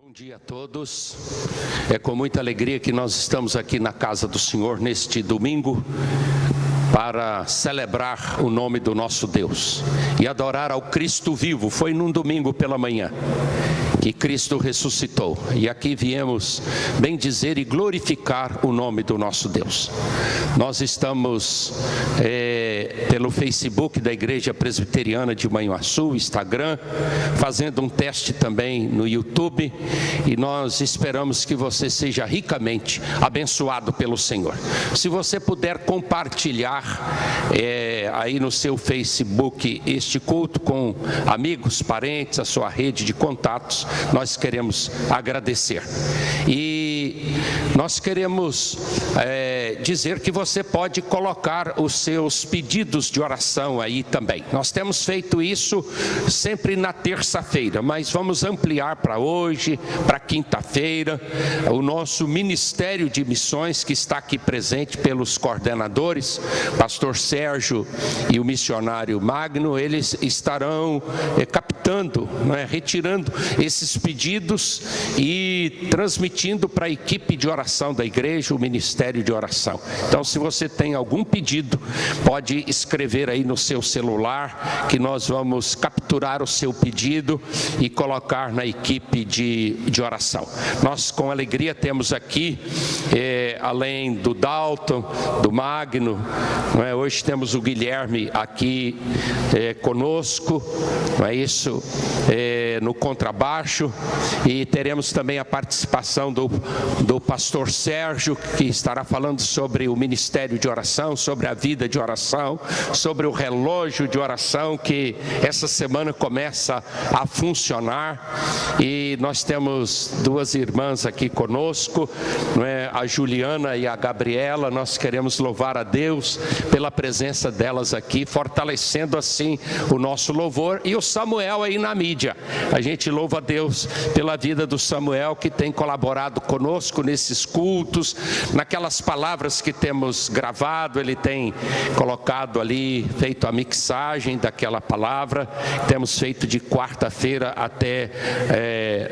Bom dia a todos. É com muita alegria que nós estamos aqui na casa do Senhor neste domingo para celebrar o nome do nosso Deus e adorar ao Cristo vivo. Foi num domingo pela manhã que Cristo ressuscitou, e aqui viemos bendizer e glorificar o nome do nosso Deus. Nós estamos pelo Facebook da Igreja Presbiteriana de Manhuaçu, Instagram, fazendo um teste também no YouTube, e nós esperamos que você seja ricamente abençoado pelo Senhor. Se você puder compartilhar aí no seu Facebook este culto com amigos, parentes, a sua rede de contatos, nós queremos agradecer. E nós queremos dizer que você pode colocar os seus pedidos de oração aí também. Nós temos feito isso sempre na terça-feira, mas vamos ampliar para hoje, para quinta-feira. O nosso Ministério de Missões, que está aqui presente pelos coordenadores, Pastor Sérgio e o missionário Magno, eles estarão captando, retirando esses pedidos e transmitindo para a equipe de oração da igreja, o Ministério de Oração. Então, se você tem algum pedido, pode escrever aí no seu celular, que nós vamos capturar o seu pedido e colocar na equipe de oração. Nós, com alegria, temos aqui, além do Dalton, do Magno, hoje temos o Guilherme aqui conosco, não é isso? No contrabaixo, e teremos também a participação do pastor Sérgio, que estará falando sobre o ministério de oração, sobre a vida de oração, sobre o relógio de oração que essa semana começa a funcionar. E nós temos duas irmãs aqui conosco, a Juliana e a Gabriela. Nós queremos louvar a Deus pela presença delas aqui, fortalecendo assim o nosso louvor, e o Samuel aí na mídia. A gente louva a Deus pela vida do Samuel, que tem colaborado conosco nesses cultos, naquelas palavras que temos gravado. Ele tem colocado ali, feito a mixagem daquela palavra, temos feito de quarta-feira até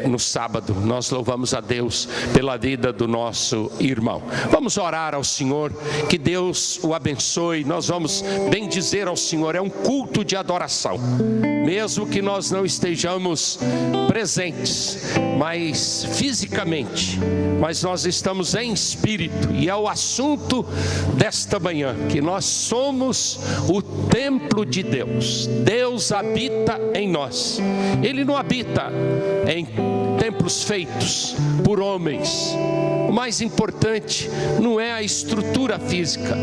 no sábado. Nós louvamos a Deus pela vida do nosso irmão. Vamos orar ao Senhor, que Deus o abençoe. Nós vamos bendizer ao Senhor. É um culto de adoração, mesmo que nós não estejamos presentes, mas fisicamente, mas nós estamos em espírito, e é o assunto desta manhã, que nós somos o templo de Deus. Deus habita em nós. Ele não habita em templos feitos por homens. O mais importante não é a estrutura física.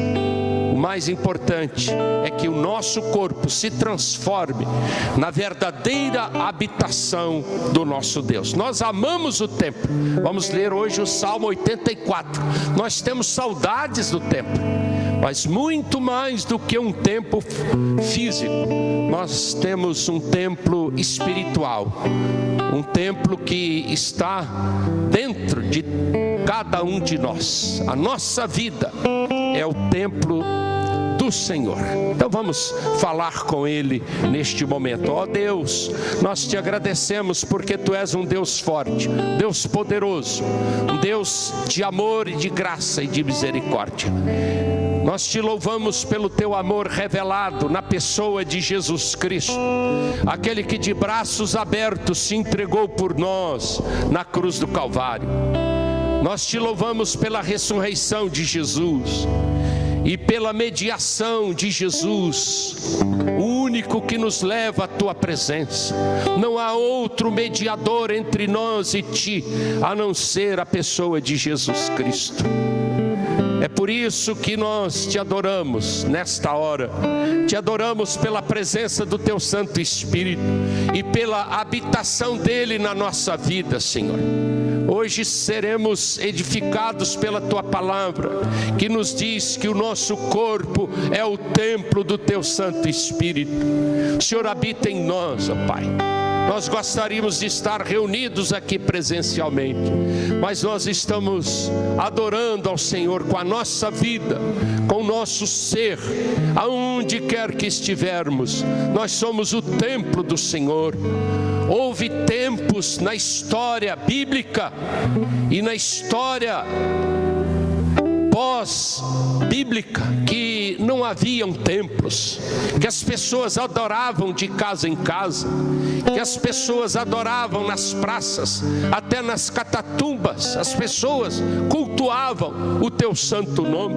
O mais importante é que o nosso corpo se transforme na verdadeira habitação do nosso Deus. Nós amamos o templo. Vamos ler hoje o Salmo 84. Nós temos saudades do templo, mas muito mais do que um templo físico, nós temos um templo espiritual, um templo que está dentro de cada um de nós. A nossa vida é o templo do Senhor. Então vamos falar com Ele neste momento. Ó Deus, nós te agradecemos porque Tu és um Deus forte, Deus poderoso, um Deus de amor e de graça e de misericórdia. Nós te louvamos pelo Teu amor revelado na pessoa de Jesus Cristo, aquele que de braços abertos se entregou por nós na cruz do Calvário. Nós te louvamos pela ressurreição de Jesus e pela mediação de Jesus, o único que nos leva à Tua presença. Não há outro mediador entre nós e Ti, a não ser a pessoa de Jesus Cristo. É por isso que nós te adoramos nesta hora. Te adoramos pela presença do Teu Santo Espírito e pela habitação dEle na nossa vida, Senhor. Hoje seremos edificados pela Tua palavra, que nos diz que o nosso corpo é o templo do Teu Santo Espírito. O Senhor habita em nós, ó Pai. Nós gostaríamos de estar reunidos aqui presencialmente, mas nós estamos adorando ao Senhor com a nossa vida, com o nosso ser, aonde quer que estivermos. Nós somos o templo do Senhor. Houve tempos na história bíblica e na história pós-bíblica que não haviam templos, que as pessoas adoravam de casa em casa, que as pessoas adoravam nas praças, até nas catatumbas, as pessoas cultuavam o teu santo nome.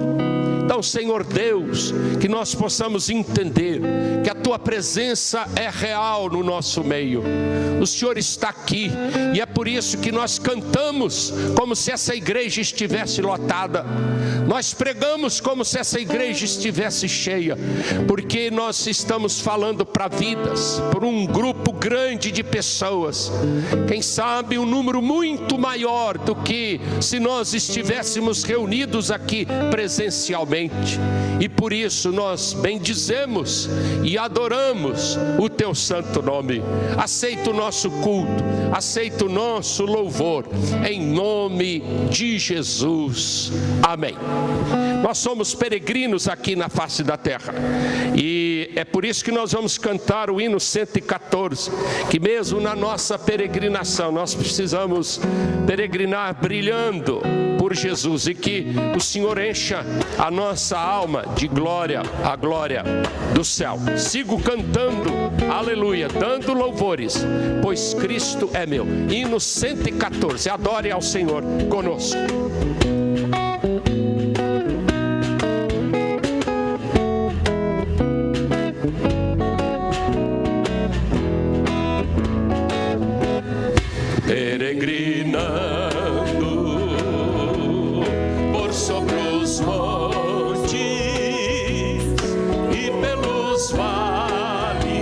Então, Senhor Deus, que nós possamos entender que a tua presença é real no nosso meio. O Senhor está aqui e é por isso que nós cantamos como se essa igreja estivesse lotada. Nós pregamos como se essa igreja estivesse cheia, porque nós estamos falando para vidas, por um grupo grande de pessoas. Quem sabe um número muito maior do que se nós estivéssemos reunidos aqui presencialmente. E por isso nós bendizemos e adoramos o teu santo nome. Aceita o nosso culto, aceita o nosso louvor, em nome de Jesus. Amém. Nós somos peregrinos aqui na face da terra, e é por isso que nós vamos cantar o hino 114, que mesmo na nossa peregrinação, nós precisamos peregrinar brilhando por Jesus, e que o Senhor encha a nossa alma de glória, a glória do céu. Sigo cantando, aleluia, dando louvores, pois Cristo é meu. Hino 114, adore ao Senhor conosco. Peregrinando por sobre os montes e pelos vales,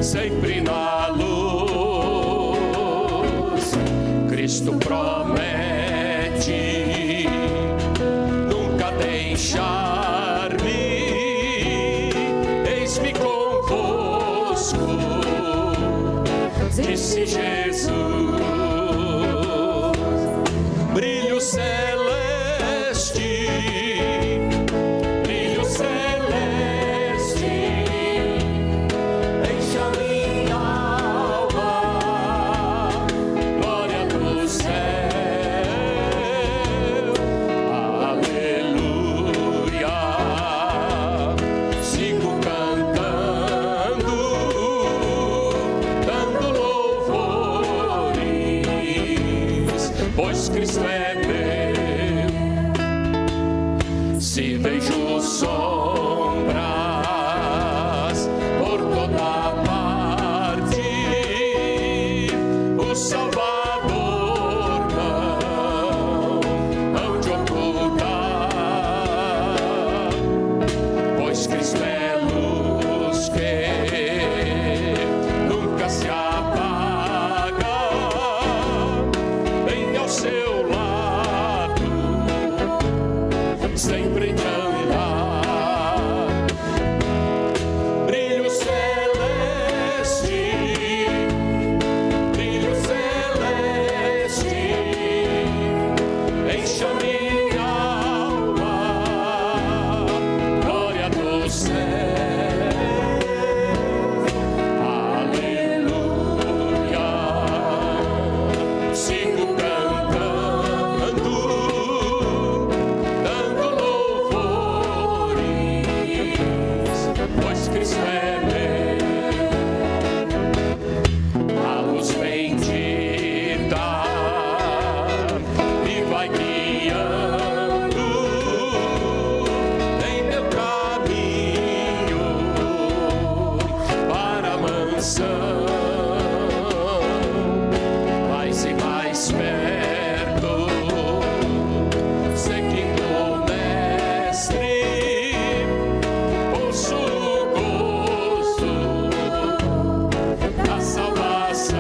sempre na luz, Cristo promete nunca deixar-me. Eis-me convosco, disse Jesus. Brilho celeste, brilho celeste, enche a minha alma, glória do céu, aleluia. Sigo cantando, dando louvores, pois Cristo é meu. Se vejo sombras por toda parte, o Salvador não de ocultar, pois Cristo é luz que nunca se apaga, bem ao seu lado, sempre de andar. Brilho celeste, brilho celeste, enche a minha alma, glória do céu, aleluia. Sigo cantando, dando louvores, pois Cristo é meu. A luz bendita me vai guiando em meu caminho para a mansão, mais e mais perto, seguindo o Mestre, ouço o gosto da salvação.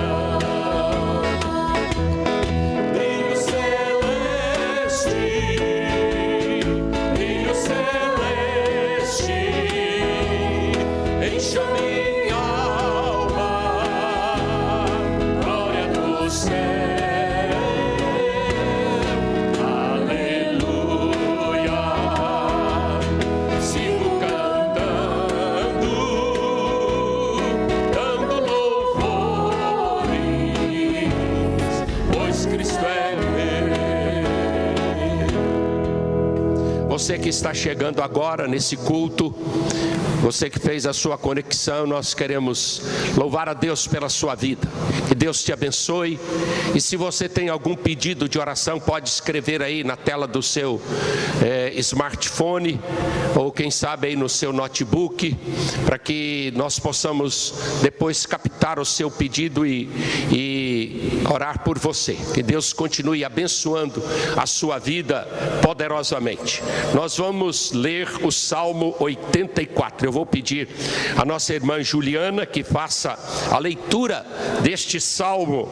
Brilho celeste, brilho celeste, enche a minha alma, você que está chegando agora nesse culto, você que fez a sua conexão, nós queremos louvar a Deus pela sua vida. Que Deus te abençoe. E se você tem algum pedido de oração, pode escrever aí na tela do seu smartphone, ou quem sabe aí no seu notebook, para que nós possamos depois captar o seu pedido e orar por você. Que Deus continue abençoando a sua vida poderosamente. Nós vamos ler o Salmo 84. Eu vou pedir à nossa irmã Juliana que faça a leitura deste salmo,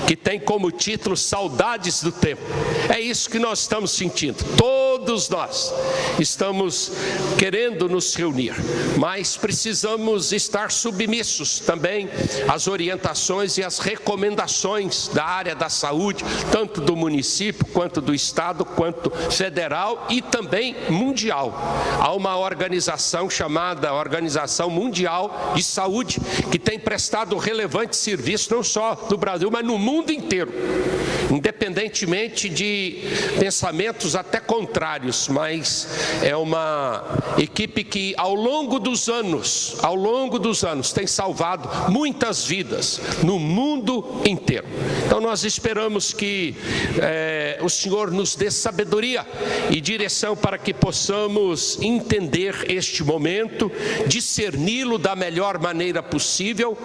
que tem como título Saudades do Tempo. É isso que nós estamos sentindo. Todos nós estamos querendo nos reunir, mas precisamos estar submissos também às orientações e às recomendações da área da saúde, tanto do município, quanto do estado, quanto federal e também mundial. Há uma organização chamada Organização Mundial de Saúde, que tem prestado relevante serviço não só no Brasil, mas no mundo inteiro, independentemente de pensamentos até contrários, mas é uma equipe que ao longo dos anos tem salvado muitas vidas no mundo inteiro. Então nós esperamos que o Senhor nos dê sabedoria e direção para que possamos entender este momento, discerni-lo da melhor maneira possível,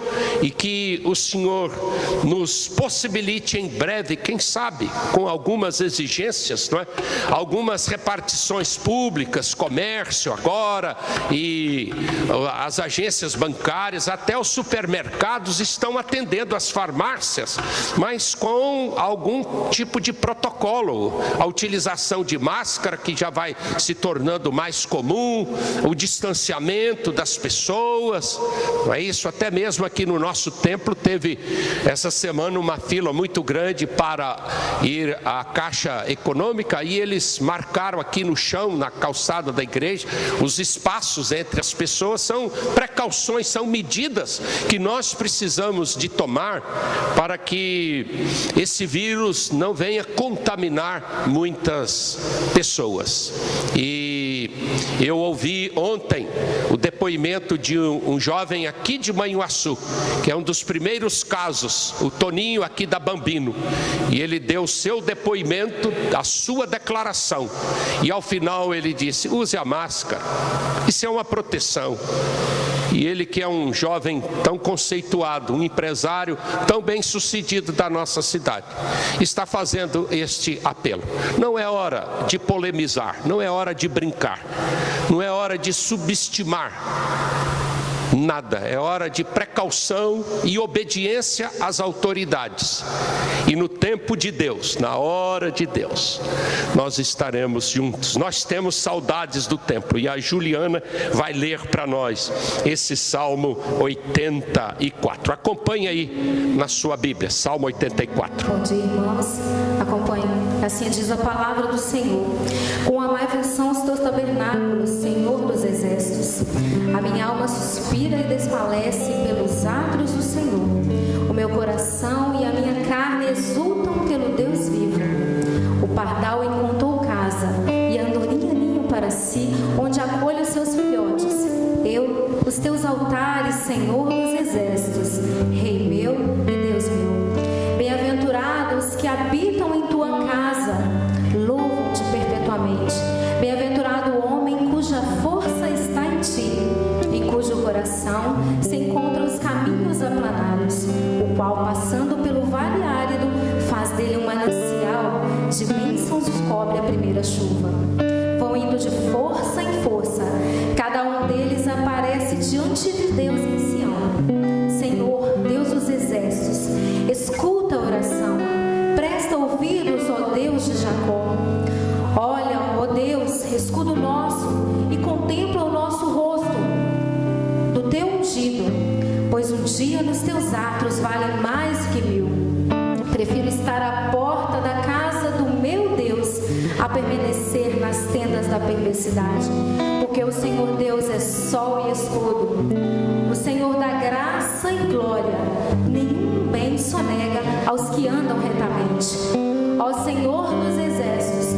e que o Senhor nos possibilite em breve, quem sabe, com algumas exigências, não é? Algumas repartições públicas, comércio agora, e as agências bancárias, até os supermercados estão atendendo as farmácias, mas com algum tipo de protocolo, a utilização de máscara, que já vai se tornando mais comum, o distanciamento das pessoas, não é isso? Até mesmo aqui no nosso templo teve essa semana uma fila muito grande para ir à Caixa Econômica, e eles marcaram aqui no chão, na calçada da igreja, os espaços entre as pessoas. São precauções, são medidas que nós precisamos de tomar para que esse vírus não venha contaminar muitas pessoas. E eu ouvi ontem o depoimento de um jovem aqui de Manhuaçu, que é um dos primeiros casos, o Toninho aqui da Bambino, e ele deu o seu depoimento, a sua declaração, e ao final ele disse: use a máscara, isso é uma proteção. E ele, que é um jovem tão conceituado, um empresário tão bem sucedido da nossa cidade, está fazendo este apelo. Não é hora de polemizar, não é hora de brincar, não é hora de subestimar nada, é hora de precaução e obediência às autoridades. E no tempo de Deus, na hora de Deus, nós estaremos juntos. Nós temos saudades do templo, e a Juliana vai ler para nós esse Salmo 84. Acompanhe aí na sua Bíblia, Salmo 84. Bom dia, irmãos. Acompanhe. Assim diz a palavra do Senhor: com amai são os teus tabernáculos, Senhor dos exércitos. A minha alma suspira e desfalece pelos átrios do Senhor. O meu coração e a minha carne exultam pelo Deus vivo. O pardal encontrou casa e a andorinha ninho para si, onde acolhe os seus filhotes. Eu, os teus altares, Senhor dos exércitos, Rei meu e Deus meu. Bem-aventurados que habitam em tua casa, louvam-te perpetuamente. Bem-aventurado o homem cuja força está em ti, em cujo coração se encontram os caminhos aplanados, o qual, passando pelo vale árido, faz dele um manancial, de bênçãos cobre a primeira chuva. Vão indo de força em força, cada um deles aparece diante de Deus em Sião. Senhor, Deus dos exércitos, escuta a oração, presta ouvidos, ó Deus de Jacó. Olha, ó Deus, escudo nosso, e contempla o nosso rosto do teu ungido, pois um dia nos teus atos vale mais que 1000. Prefiro estar à porta da casa do meu Deus a permanecer nas tendas da perversidade, porque o Senhor Deus é sol e escudo. O Senhor dá graça e glória, nenhum bem sonega aos que andam retamente. Ó Senhor dos exércitos,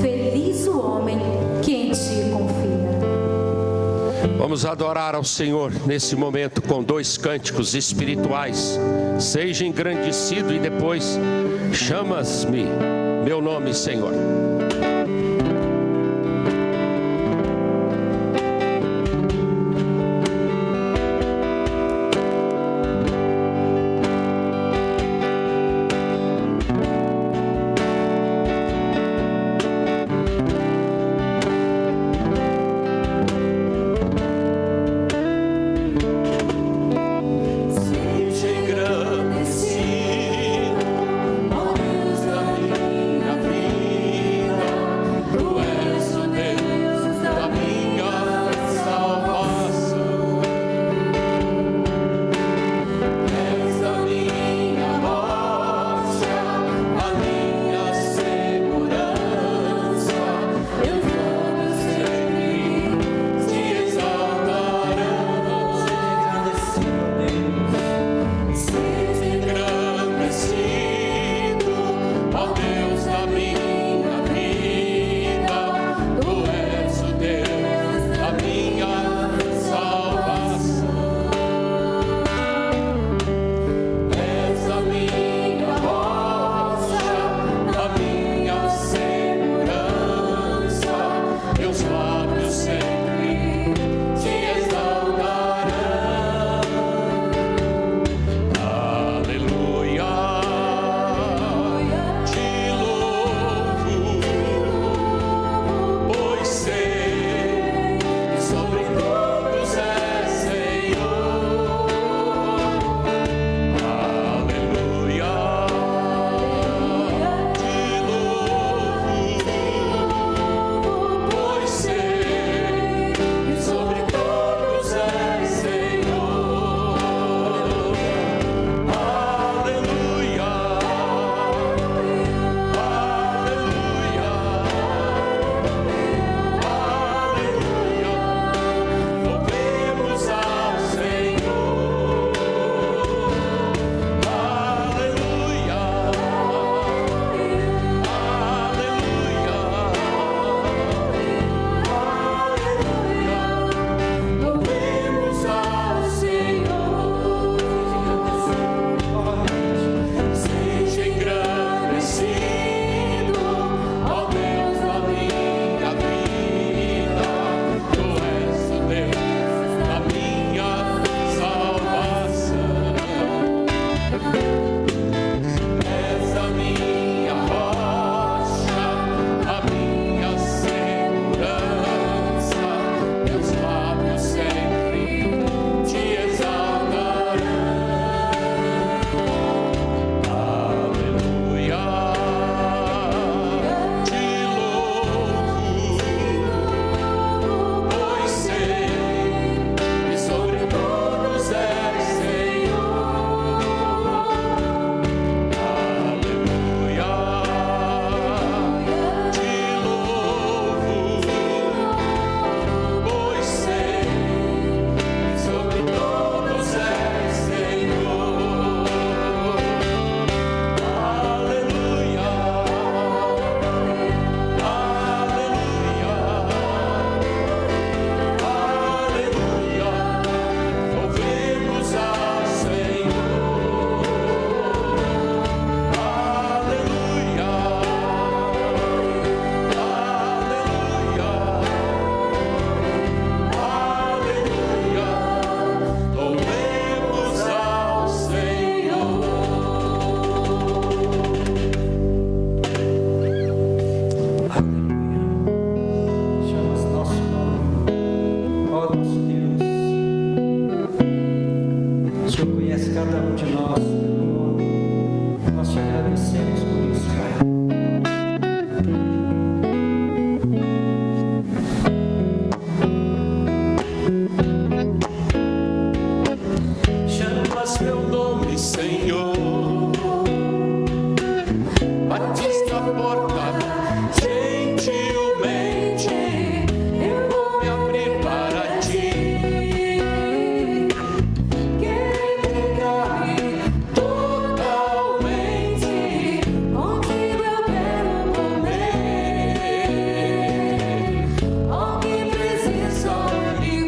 feliz o homem que Vamos adorar ao Senhor nesse momento com 2 cânticos espirituais. Seja engrandecido e depois chamas-me, meu nome, Senhor.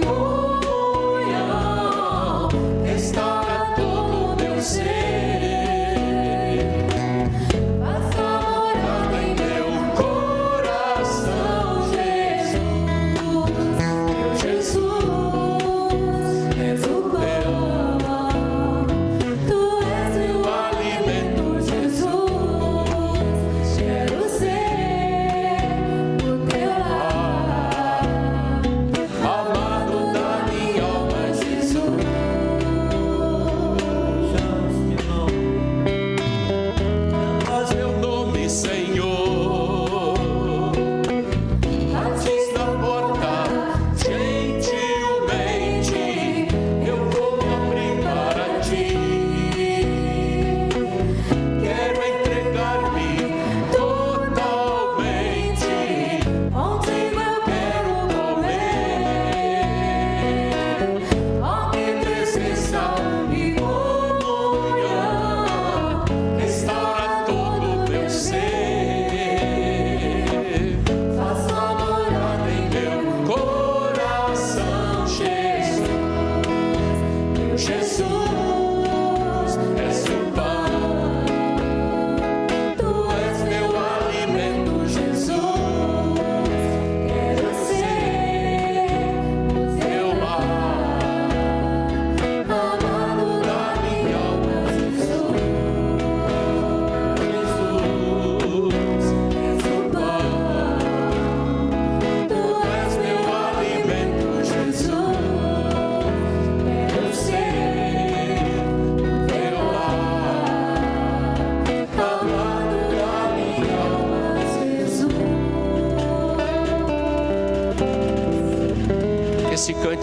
Oh,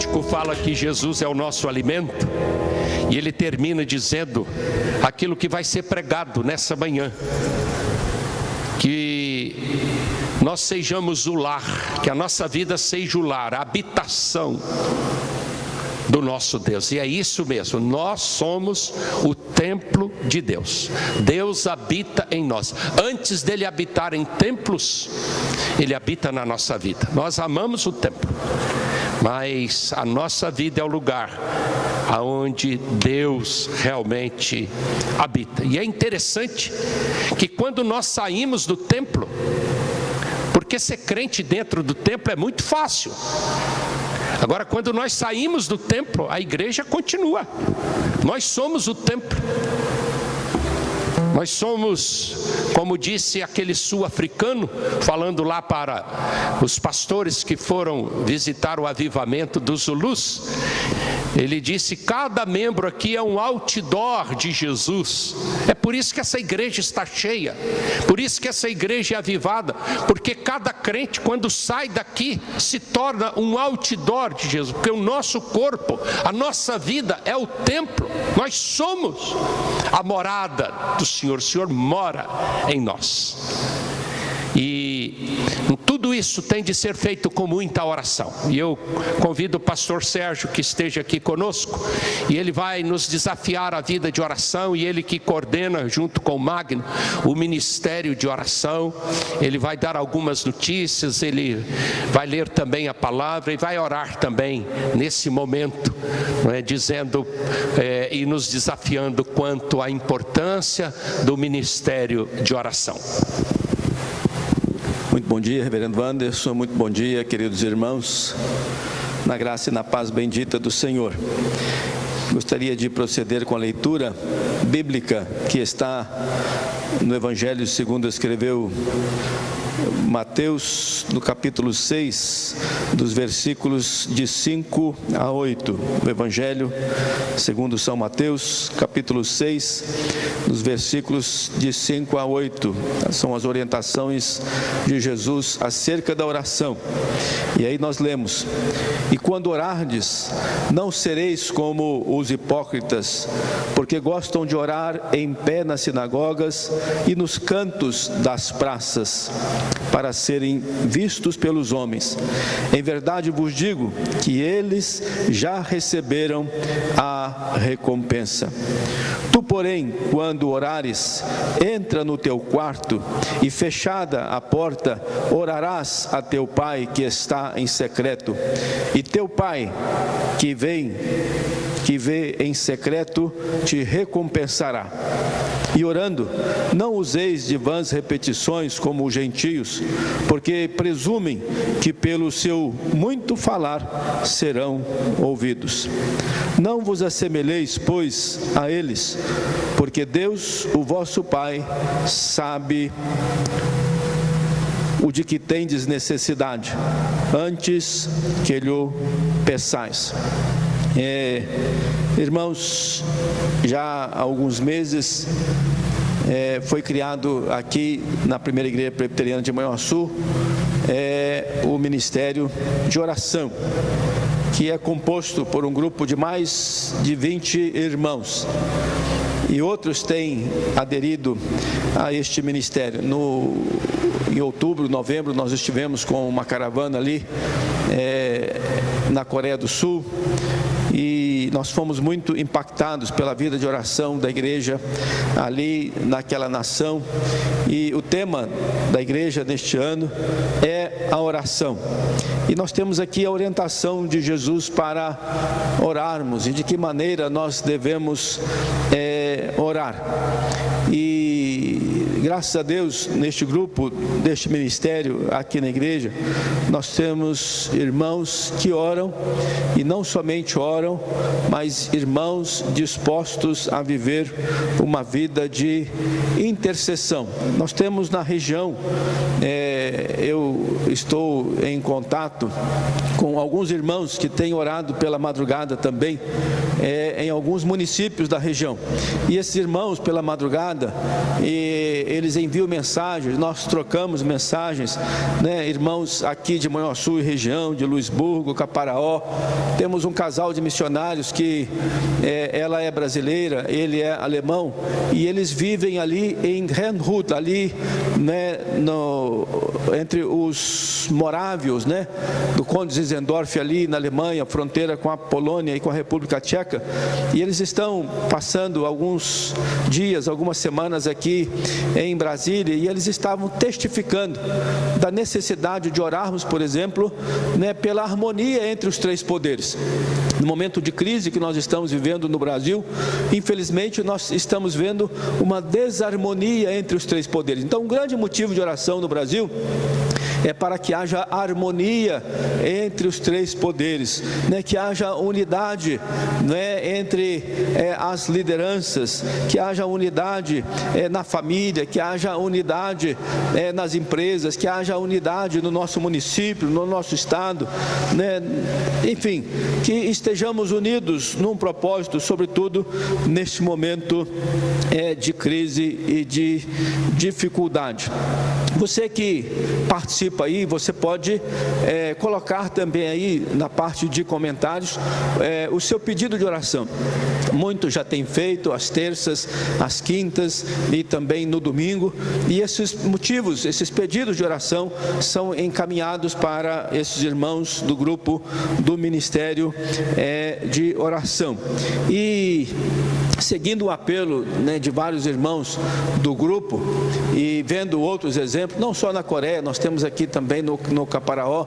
cântico fala que Jesus é o nosso alimento, e ele termina dizendo aquilo que vai ser pregado nessa manhã: que nós sejamos o lar, que a nossa vida seja o lar, a habitação do nosso Deus. E é isso mesmo, nós somos o templo de Deus. Deus habita em nós. Antes dele habitar em templos, ele habita na nossa vida. Nós amamos o templo, mas a nossa vida é o lugar aonde Deus realmente habita. E é interessante que quando nós saímos do templo, porque ser crente dentro do templo é muito fácil. Agora, quando nós saímos do templo, a igreja continua. Nós somos o templo. Nós somos, como disse aquele sul-africano, falando lá para os pastores que foram visitar o avivamento dos Zulus, ele disse: cada membro aqui é um outdoor de Jesus. É por isso que essa igreja está cheia, por isso que essa igreja é avivada, porque cada crente, quando sai daqui, se torna um outdoor de Jesus, porque o nosso corpo, a nossa vida é o templo. Nós somos a morada do Senhor, o Senhor mora em nós. E tudo isso tem de ser feito com muita oração. E eu convido o pastor Sérgio que esteja aqui conosco, e ele vai nos desafiar a vida de oração, e ele que coordena junto com o Magno o ministério de oração. Ele vai dar algumas notícias, ele vai ler também a palavra e vai orar também nesse momento, dizendo e nos desafiando quanto à importância do ministério de oração. Muito bom dia, reverendo Wanderson, muito bom dia, queridos irmãos, na graça e na paz bendita do Senhor. Gostaria de proceder com a leitura bíblica que está no Evangelho segundo escreveu Mateus, no capítulo 6, dos versículos de 5 a 8. O Evangelho segundo São Mateus, capítulo 6, dos versículos de 5 a 8. São as orientações de Jesus acerca da oração. E aí nós lemos: e quando orardes, não sereis como os hipócritas, porque gostam de orar em pé nas sinagogas e nos cantos das praças, para serem vistos pelos homens. Em verdade vos digo que eles já receberam a recompensa. Tu, porém, quando orares, entra no teu quarto e, fechada a porta, orarás a teu Pai que está em secreto, e teu Pai que vê em secreto te recompensará. E orando, não useis de vãs repetições como os gentios, porque presumem que pelo seu muito falar serão ouvidos. Não vos assemelheis, pois, a eles, porque Deus, o vosso Pai, sabe o de que tendes necessidade, antes que lhe peçais. Irmãos, já há alguns meses foi criado aqui na primeira igreja presbiteriana de Manhuaçu o ministério de oração, que é composto por um grupo de mais de 20 irmãos, e outros têm aderido a este ministério. Em outubro, novembro, nós estivemos com uma caravana ali na Coreia do Sul, e nós fomos muito impactados pela vida de oração da igreja ali naquela nação. E o tema da igreja neste ano é a oração. E nós temos aqui a orientação de Jesus para orarmos e de que maneira nós devemos orar. E graças a Deus, neste grupo, deste ministério aqui na igreja, nós temos irmãos que oram, e não somente oram, mas irmãos dispostos a viver uma vida de intercessão. Nós temos na região, eu estou em contato com alguns irmãos que têm orado pela madrugada também, em alguns municípios da região. E esses irmãos, pela madrugada, eles enviam mensagens, nós trocamos mensagens, né? Irmãos aqui de Manhuaçu e região, de Luisburgo, Caparaó. Temos um casal de missionários que ela é brasileira, ele é alemão, e eles vivem ali em Herrnhut, ali, né, entre os morávios, né, do Conde Zinzendorf, ali na Alemanha, fronteira com a Polônia e com a República Tcheca, e eles estão passando alguns dias, algumas semanas aqui em Brasília, e eles estavam testificando da necessidade de orarmos, por exemplo, né, pela harmonia entre os três poderes. No momento de crise que nós estamos vivendo no Brasil, infelizmente nós estamos vendo uma desarmonia entre os três poderes. Então, um grande motivo de oração no Brasil é para que haja harmonia entre os três poderes, né? Que haja unidade, né, entre as lideranças, que haja unidade na família, que haja unidade nas empresas, que haja unidade no nosso município, no nosso estado, né? Enfim, que estejamos unidos num propósito, sobretudo neste momento de crise e de dificuldade. Você que participa aí, você pode colocar também aí na parte de comentários o seu pedido de oração. Muitos já têm feito às terças, às quintas e também no domingo, e esses motivos, esses pedidos de oração são encaminhados para esses irmãos do grupo do Ministério de Oração. E seguindo o apelo, né, de vários irmãos do grupo e vendo outros exemplos, não só na Coreia, nós temos aqui também no Caparaó,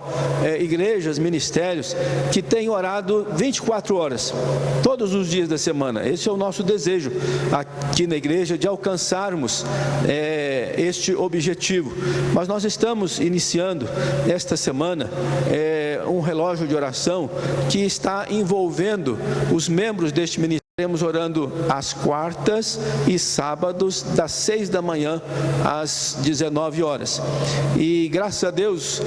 igrejas, ministérios que têm orado 24 horas, todos os dias da semana. Esse é o nosso desejo aqui na igreja, de alcançarmos este objetivo. Mas nós estamos iniciando esta semana um relógio de oração que está envolvendo os membros deste ministério. Estaremos orando às quartas e sábados, das 6 da manhã às 19 horas. E graças a Deus,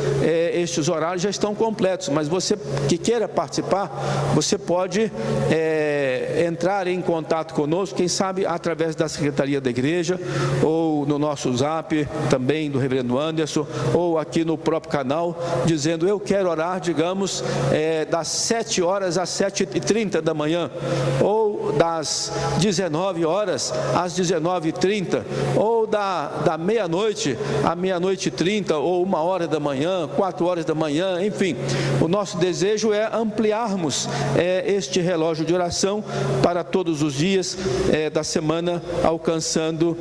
estes horários já estão completos, mas você que queira participar, você pode entrar em contato conosco, quem sabe através da Secretaria da Igreja, ou no nosso Zap, também do Reverendo Anderson, ou aqui no próprio canal, dizendo: eu quero orar, digamos, das 7 horas às 7h30 da manhã, ou das 19 horas às 19h30, ou da meia-noite à meia-noite e 30, ou 1h da manhã, 4h da manhã, enfim. O nosso desejo é ampliarmos este relógio de oração para todos os dias da semana, alcançando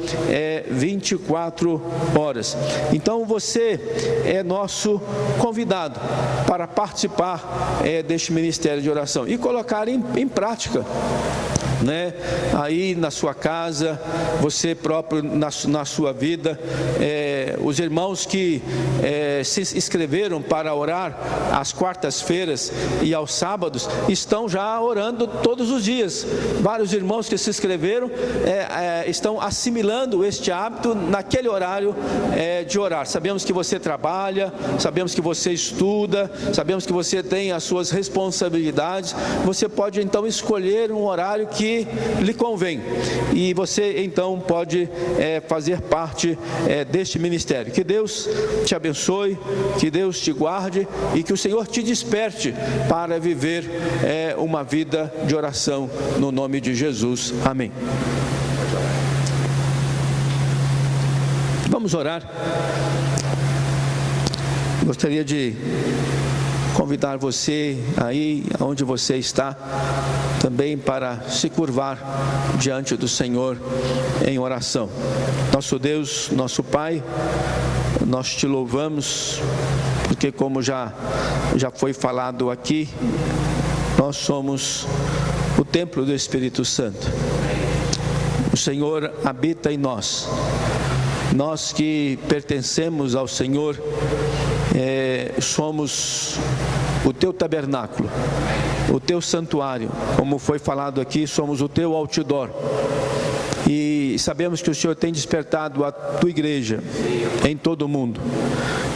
24 horas. Então você é nosso convidado para participar deste ministério de oração e colocar em prática, né? Aí na sua casa, você próprio na sua vida, os irmãos que se inscreveram para orar às quartas-feiras e aos sábados estão já orando todos os dias. Vários irmãos que se inscreveram estão assimilando este hábito naquele horário de orar. Sabemos que você trabalha, sabemos que você estuda, sabemos que você tem as suas responsabilidades. Você pode então escolher um horário que lhe convém, e você então pode fazer parte deste ministério. Que Deus te abençoe, que Deus te guarde e que o Senhor te desperte para viver uma vida de oração no nome de Jesus. Amém. Vamos orar. Gostaria de convidar você aí, onde você está, também para se curvar diante do Senhor em oração. Nosso Deus, nosso Pai, nós te louvamos, porque como já foi falado aqui, nós somos o templo do Espírito Santo. O Senhor habita em nós. Nós que pertencemos ao Senhor, somos o teu tabernáculo, o teu santuário, como foi falado aqui, somos o teu outdoor. E sabemos que o Senhor tem despertado a tua igreja em todo o mundo.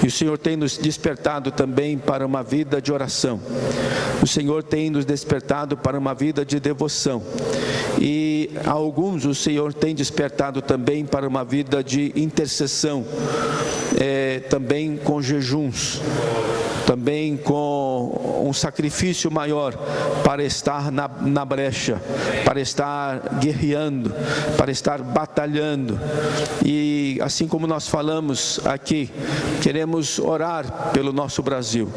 E o Senhor tem nos despertado também para uma vida de oração. O Senhor tem nos despertado para uma vida de devoção. e a alguns o Senhor tem despertado também para uma vida de intercessão, também com jejuns, também com um sacrifício maior para estar na brecha, para estar guerreando, para estar batalhando. E assim como nós falamos aqui, queremos orar pelo nosso Brasil,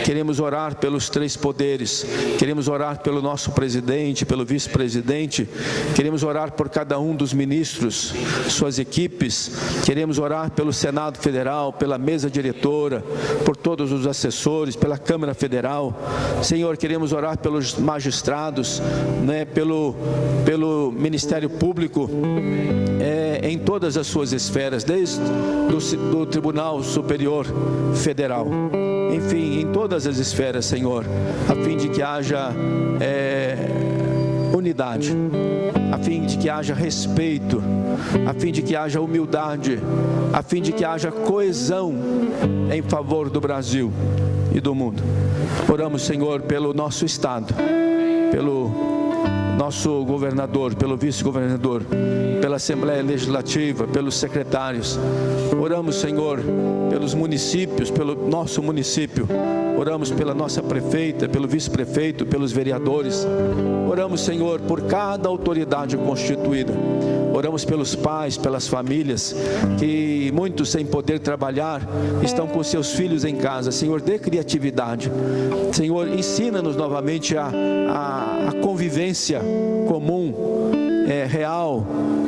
queremos orar pelos 3 poderes, queremos orar pelo nosso presidente, pelo vice-presidente, queremos orar por cada um dos ministros, suas equipes, queremos orar pelo Senado Federal, pela mesa diretora, por todos os assessores, pela Câmara Federal. Senhor, queremos orar pelos magistrados, pelo Ministério Público, em todas as suas esferas, desde do Tribunal Superior Federal, enfim, em todas as esferas, Senhor, a fim de que haja unidade, a fim de que haja respeito, a fim de que haja humildade, a fim de que haja coesão em favor do Brasil e do mundo. Oramos, Senhor, pelo nosso Estado, pelo nosso governador, pelo vice-governador, pela Assembleia Legislativa, pelos secretários. Oramos, Senhor, pelos municípios, pelo nosso município. Oramos pela nossa prefeita, pelo vice-prefeito, pelos vereadores. Oramos, Senhor, por cada autoridade constituída. Oramos pelos pais, pelas famílias, que muitos sem poder trabalhar, estão com seus filhos em casa. Senhor, dê criatividade. Senhor, ensina-nos novamente a convivência comum, real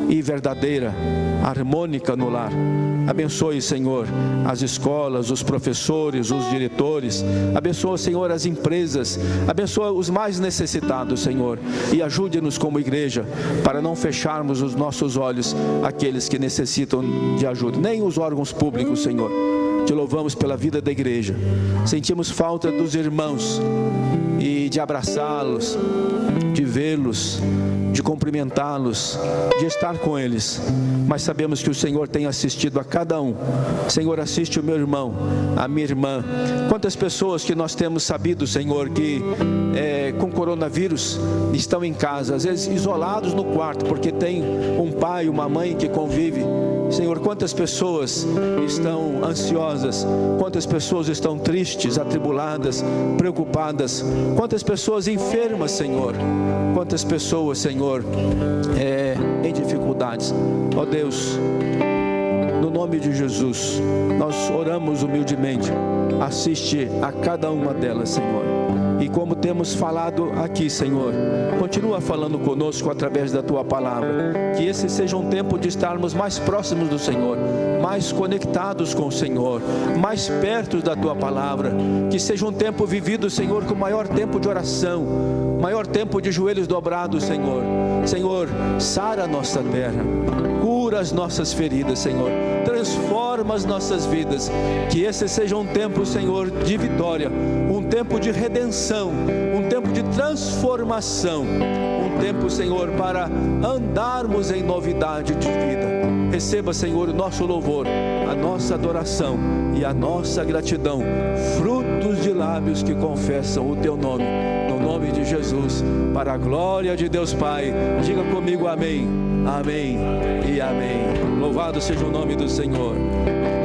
e verdadeira, harmônica no lar. Abençoe, Senhor, as escolas, os professores, os diretores. Abençoa, Senhor, as empresas. Abençoa os mais necessitados, Senhor. E ajude-nos como igreja para não fecharmos os nossos olhos àqueles que necessitam de ajuda. Nem os órgãos públicos, Senhor. Te louvamos pela vida da igreja. Sentimos falta dos irmãos e de abraçá-los, de vê-los, de cumprimentá-los, de estar com eles, mas sabemos que o Senhor tem assistido a cada um. Senhor, assiste o meu irmão, a minha irmã. Quantas pessoas que nós temos sabido, Senhor, que com coronavírus estão em casa, às vezes isolados no quarto, porque tem um pai, uma mãe que convive. Senhor, quantas pessoas estão ansiosas, quantas pessoas estão tristes, atribuladas, preocupadas, quantas pessoas enfermas, Senhor, quantas pessoas, Senhor, em dificuldades. Ó Deus, no nome de Jesus, nós oramos humildemente, assiste a cada uma delas, Senhor. E como temos falado aqui, Senhor, continua falando conosco através da Tua palavra. Que esse seja um tempo de estarmos mais próximos do Senhor, mais conectados com o Senhor, mais perto da Tua palavra. Que seja um tempo vivido, Senhor, com maior tempo de oração, maior tempo de joelhos dobrados, Senhor. Senhor, sara a nossa terra, cura as nossas feridas, Senhor. Transforma as nossas vidas. Que esse seja um tempo, Senhor, de vitória, um tempo de redenção, um tempo de transformação, um tempo, Senhor, para andarmos em novidade de vida. Receba, Senhor, o nosso louvor, a nossa adoração e a nossa gratidão, frutos de lábios que confessam o Teu nome, no nome de Jesus, para a glória de Deus Pai. Diga comigo amém, amém e amém. Louvado seja o nome do Senhor,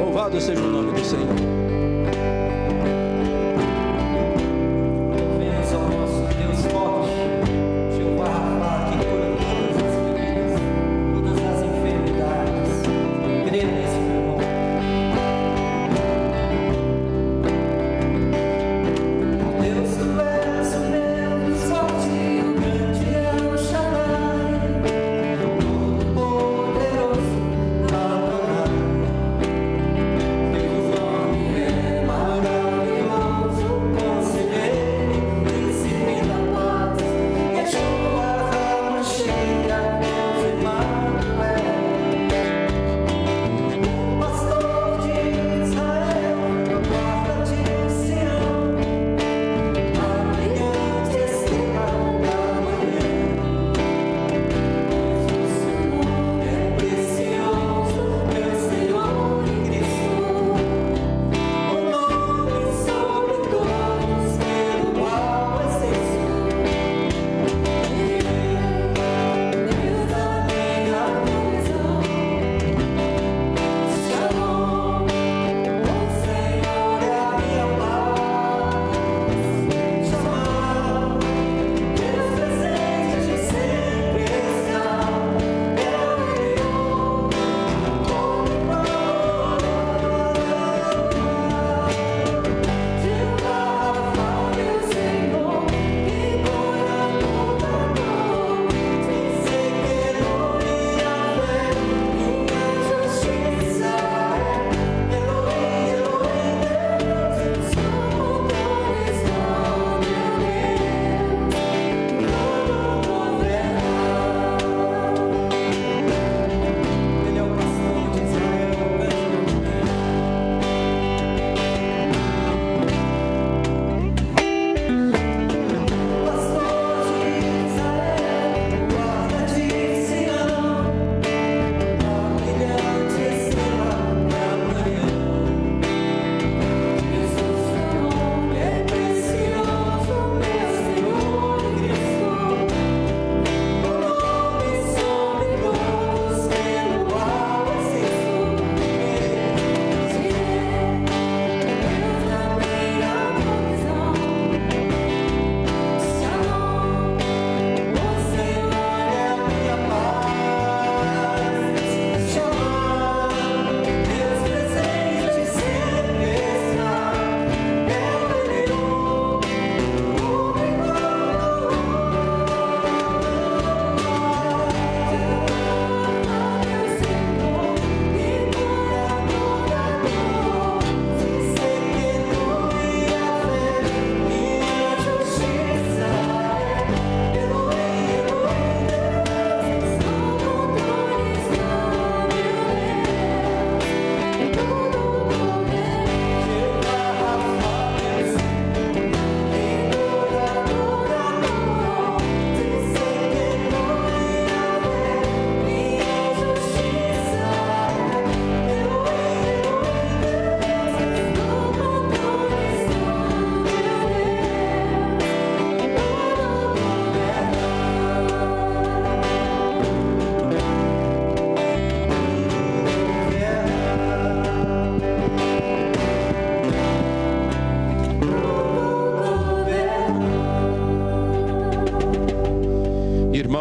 louvado seja o nome do Senhor. Poderoso,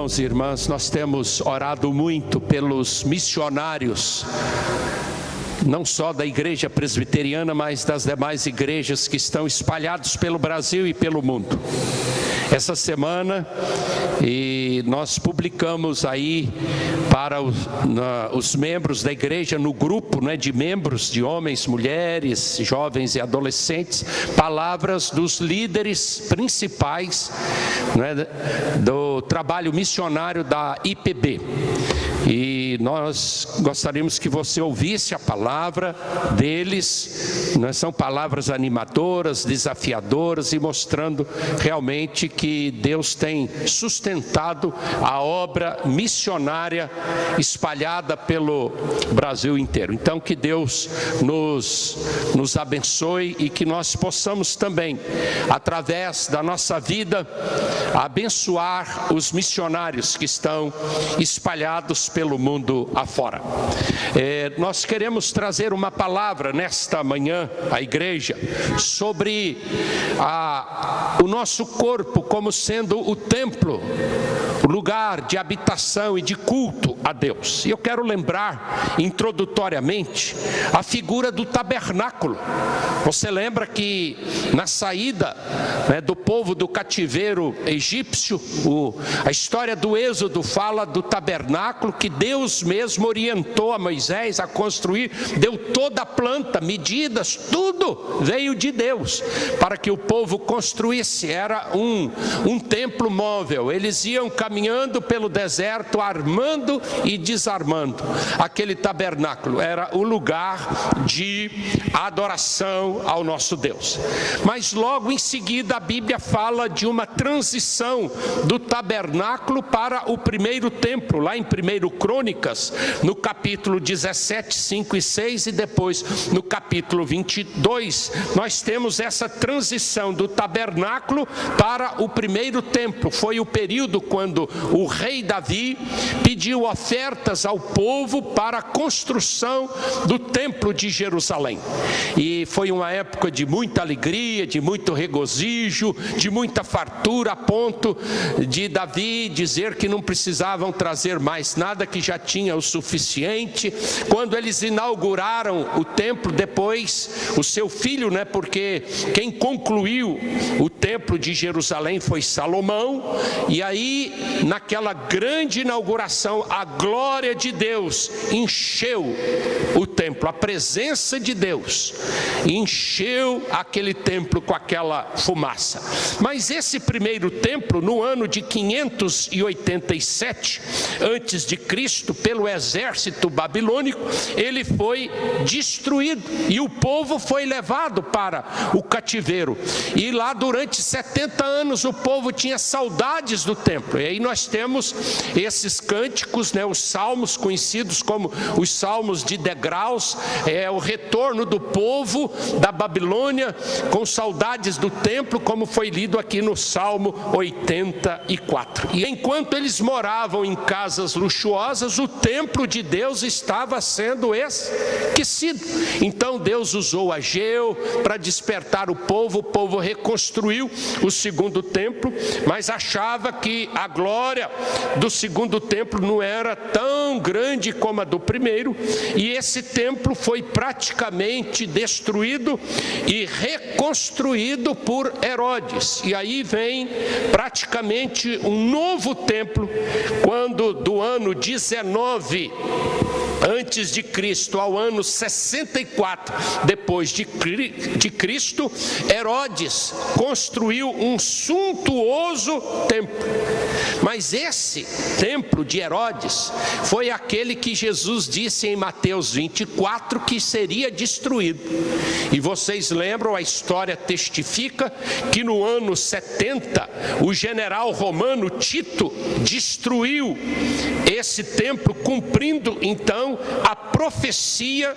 Irmãos e irmãs, nós temos orado muito pelos missionários, não só da igreja presbiteriana, mas das demais igrejas que estão espalhados pelo Brasil e pelo mundo. Essa semana, nós publicamos aí para os membros da igreja, no grupo de membros, de homens, mulheres, jovens e adolescentes, palavras dos líderes principais do trabalho missionário da IPB. E nós gostaríamos que você ouvisse a palavra deles. São palavras animadoras, desafiadoras e mostrando realmente que Deus tem sustentado a obra missionária espalhada pelo Brasil inteiro. Então, que Deus nos abençoe e que nós possamos também, através da nossa vida, abençoar os missionários que estão espalhados pelo mundo afora. Nós queremos trazer uma palavra nesta manhã à igreja sobre o nosso corpo como sendo o templo, o lugar de habitação e de culto a Deus. E eu quero lembrar introdutoriamente a figura do tabernáculo. Você lembra que na saída do povo do cativeiro egípcio, a história do Êxodo fala do tabernáculo que Deus mesmo orientou a Moisés a construir, deu toda a planta, medidas, tudo veio de Deus para que o povo construísse. Era um templo móvel. Eles iam caminhando pelo deserto, armando e desarmando. Aquele tabernáculo era o lugar de adoração ao nosso Deus. Mas logo em seguida a Bíblia fala de uma transição do tabernáculo para o primeiro templo, lá em 1 Crônicas, no capítulo 17, 5 e 6, e depois no capítulo 22, nós temos essa transição do tabernáculo para o primeiro templo. Foi o período quando o rei Davi pediu ofertas ao povo para a construção do templo de Jerusalém. E foi uma época de muita alegria, de muito regozijo, de muita fartura, a ponto de Davi dizer que não precisavam trazer mais nada, que já tinha o suficiente. Quando eles inauguraram o templo, depois o seu filho, porque quem concluiu o templo de Jerusalém foi Salomão, e aí naquela grande inauguração a glória de Deus encheu o templo, a presença de Deus encheu aquele templo com aquela fumaça. Mas esse primeiro templo, no ano de 587 antes de Cristo, pelo exército babilônico, ele foi destruído e o povo foi levado para o cativeiro. E lá durante 70 anos o povo tinha saudades do templo. E aí nós temos esses cânticos, os salmos conhecidos como os salmos de degraus, o retorno do povo da Babilônia com saudades do templo, como foi lido aqui no Salmo 84. E enquanto eles moravam em casas luxuosas, o templo de Deus estava sendo esquecido. Então Deus usou Ageu para despertar o povo reconstruiu o segundo templo, mas achava que a glória do segundo templo não era tão grande como a do primeiro, e esse templo foi praticamente destruído e reconstruído por Herodes. E aí vem praticamente um novo templo, quando do ano 19 antes de Cristo ao ano 64 depois de Cristo, Herodes construiu um suntuoso templo. Mas esse templo de Herodes foi aquele que Jesus disse em Mateus 24 que seria destruído. E vocês lembram, a história testifica que no ano 70 o general romano Tito destruiu esse templo, cumprindo então então a profecia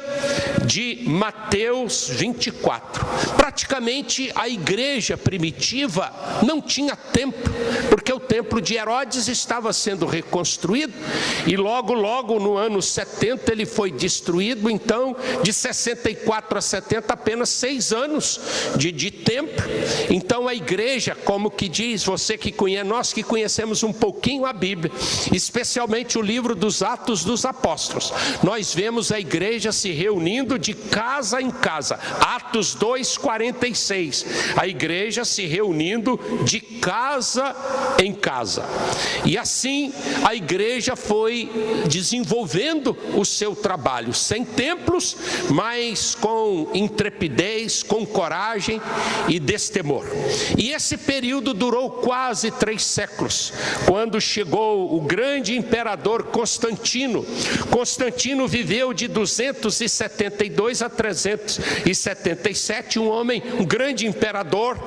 de Mateus 24. Praticamente a igreja primitiva não tinha templo, porque o templo de Herodes estava sendo reconstruído e logo no ano 70 ele foi destruído. Então de 64 a 70 apenas 6 anos de templo. Então a igreja, como que diz você que conhece, nós que conhecemos um pouquinho a Bíblia, especialmente o livro dos Atos dos Apóstolos, nós vemos a igreja se reunindo de casa em casa. Atos 2:46, a igreja se reunindo de casa em casa. E assim a igreja foi desenvolvendo o seu trabalho, sem templos, mas com intrepidez, com coragem e destemor. E esse período durou quase 3 séculos, quando chegou o grande imperador Constantino. Constantino viveu de 272 a 377, um grande imperador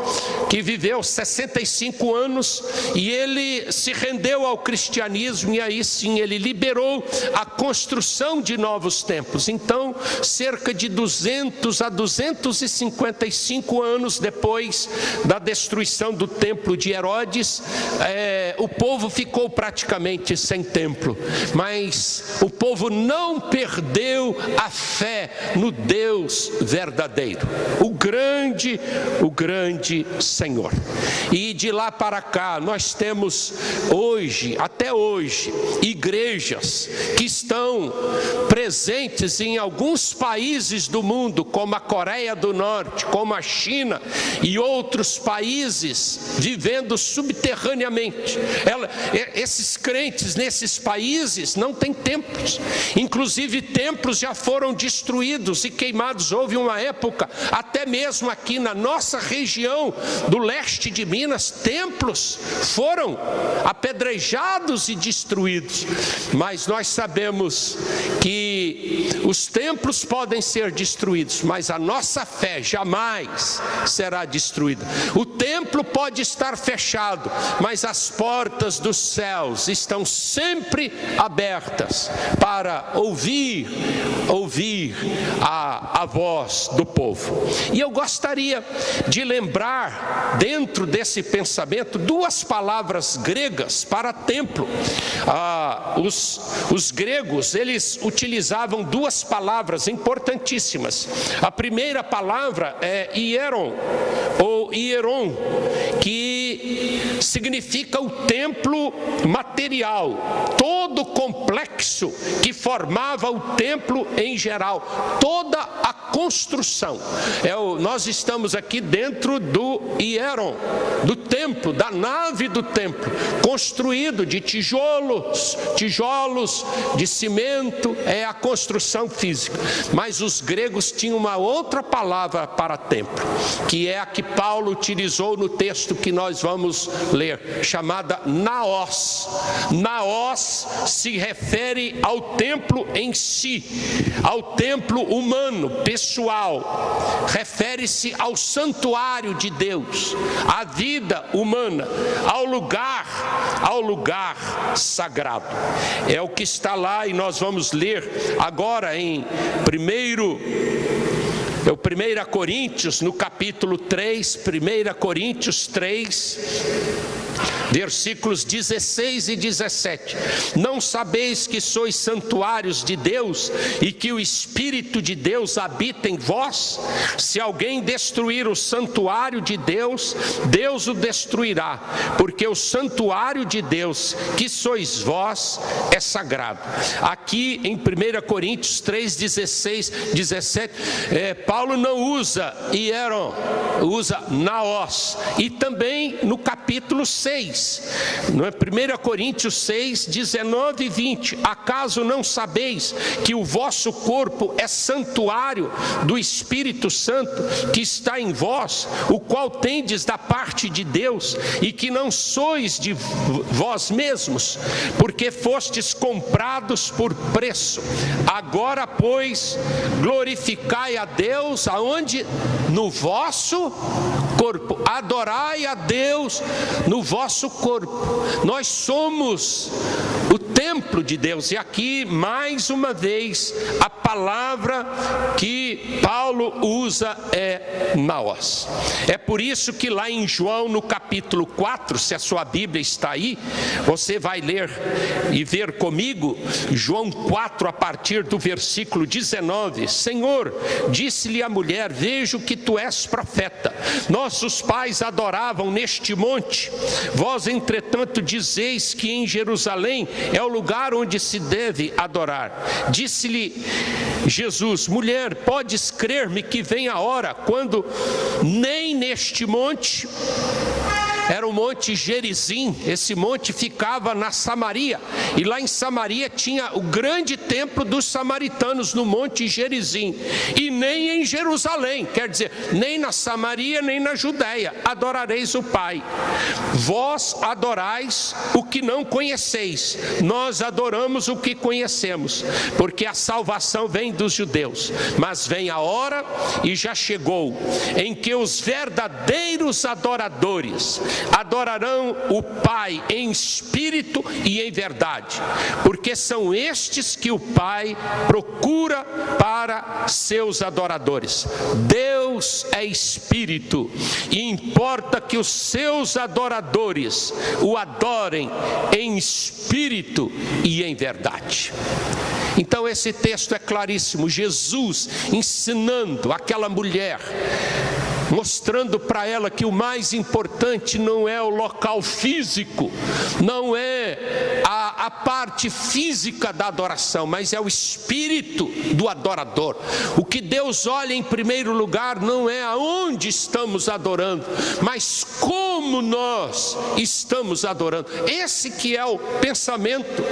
que viveu 65 anos, e ele se rendeu ao cristianismo, e aí sim ele liberou a construção de novos templos. Então, cerca de 200 a 255 anos depois da destruição do templo de Herodes, o povo ficou praticamente sem templo, mas o povo não perdeu a fé no Deus verdadeiro, o grande Senhor. E de lá para cá nós temos hoje, até hoje, igrejas que estão presentes em alguns países do mundo, como a Coreia do Norte, como a China e outros países, vivendo subterraneamente. Esses crentes nesses países não têm templos, inclusive templos já foram destruídos e queimados. Houve uma época, até mesmo aqui na nossa região do leste de Minas, templos foram apedrejados e destruídos. Mas nós sabemos que os templos podem ser destruídos, mas a nossa fé jamais será destruída. O templo pode estar fechado, mas as portas dos céus estão sempre abertas para ouvir a voz do povo. E eu gostaria de lembrar, dentro desse pensamento, 2 palavras gregas para templo. Os gregos, eles utilizavam 2 palavras importantíssimas. A primeira palavra é hieron, ou hieron, que significa o templo material, todo o complexo que formava o templo em geral, toda a construção. Nós estamos aqui dentro do hieron, do templo, da nave do templo, construído de tijolos, de cimento, é a construção física. Mas os gregos tinham uma outra palavra para templo, que é a que Paulo utilizou no texto que nós vamos ler, chamada naos. Naos se refere ao templo em si, ao templo humano, pessoal. Refere-se ao santuário de Deus, à vida humana, ao lugar sagrado. É o que está lá, e nós vamos ler agora em 1 Coríntios, no capítulo 3, 1 Coríntios 3, versículos 16 e 17. Não sabeis que sois santuários de Deus e que o Espírito de Deus habita em vós? Se alguém destruir o santuário de Deus, Deus o destruirá, porque o santuário de Deus, que sois vós, é sagrado. Aqui em 1 Coríntios 3, 16, 17, Paulo não usa hieron, usa naos. E também no capítulo 6, no 1 Coríntios 6, 19 e 20, acaso não sabeis que o vosso corpo é santuário do Espírito Santo que está em vós, o qual tendes da parte de Deus, e que não sois de vós mesmos, porque fostes comprados por preço? Agora, pois, glorificai a Deus aonde? No vosso corpo. Adorai a Deus no vosso corpo. Nós somos o templo templo de Deus. E aqui, mais uma vez, a palavra que Paulo usa é naos. É por isso que lá em João, no capítulo 4, se a sua Bíblia está aí, você vai ler e ver comigo, João 4, a partir do versículo 19. Senhor, disse-lhe a mulher, vejo que tu és profeta. Nossos pais adoravam neste monte. Vós, entretanto, dizeis que em Jerusalém é o lugar onde se deve adorar. Disse-lhe Jesus, mulher, podes crer-me que vem a hora quando nem neste monte, era o monte Gerizim, esse monte ficava na Samaria, e lá em Samaria tinha o grande templo dos samaritanos no monte Gerizim, e nem em Jerusalém, quer dizer, nem na Samaria, nem na Judéia, adorareis o Pai. Vós adorais o que não conheceis, nós adoramos o que conhecemos, porque a salvação vem dos judeus, mas vem a hora, e já chegou, em que os verdadeiros adoradores adorarão o Pai em espírito e em verdade, porque são estes que o Pai procura para seus adoradores. Deus é espírito e importa que os seus adoradores o adorem em espírito e em verdade. Então esse texto é claríssimo, Jesus ensinando aquela mulher, mostrando para ela que o mais importante não é o local físico, não é a parte física da adoração, mas é o espírito do adorador. O que Deus olha em primeiro lugar não é aonde estamos adorando, mas como nós estamos adorando. Esse que é o pensamento.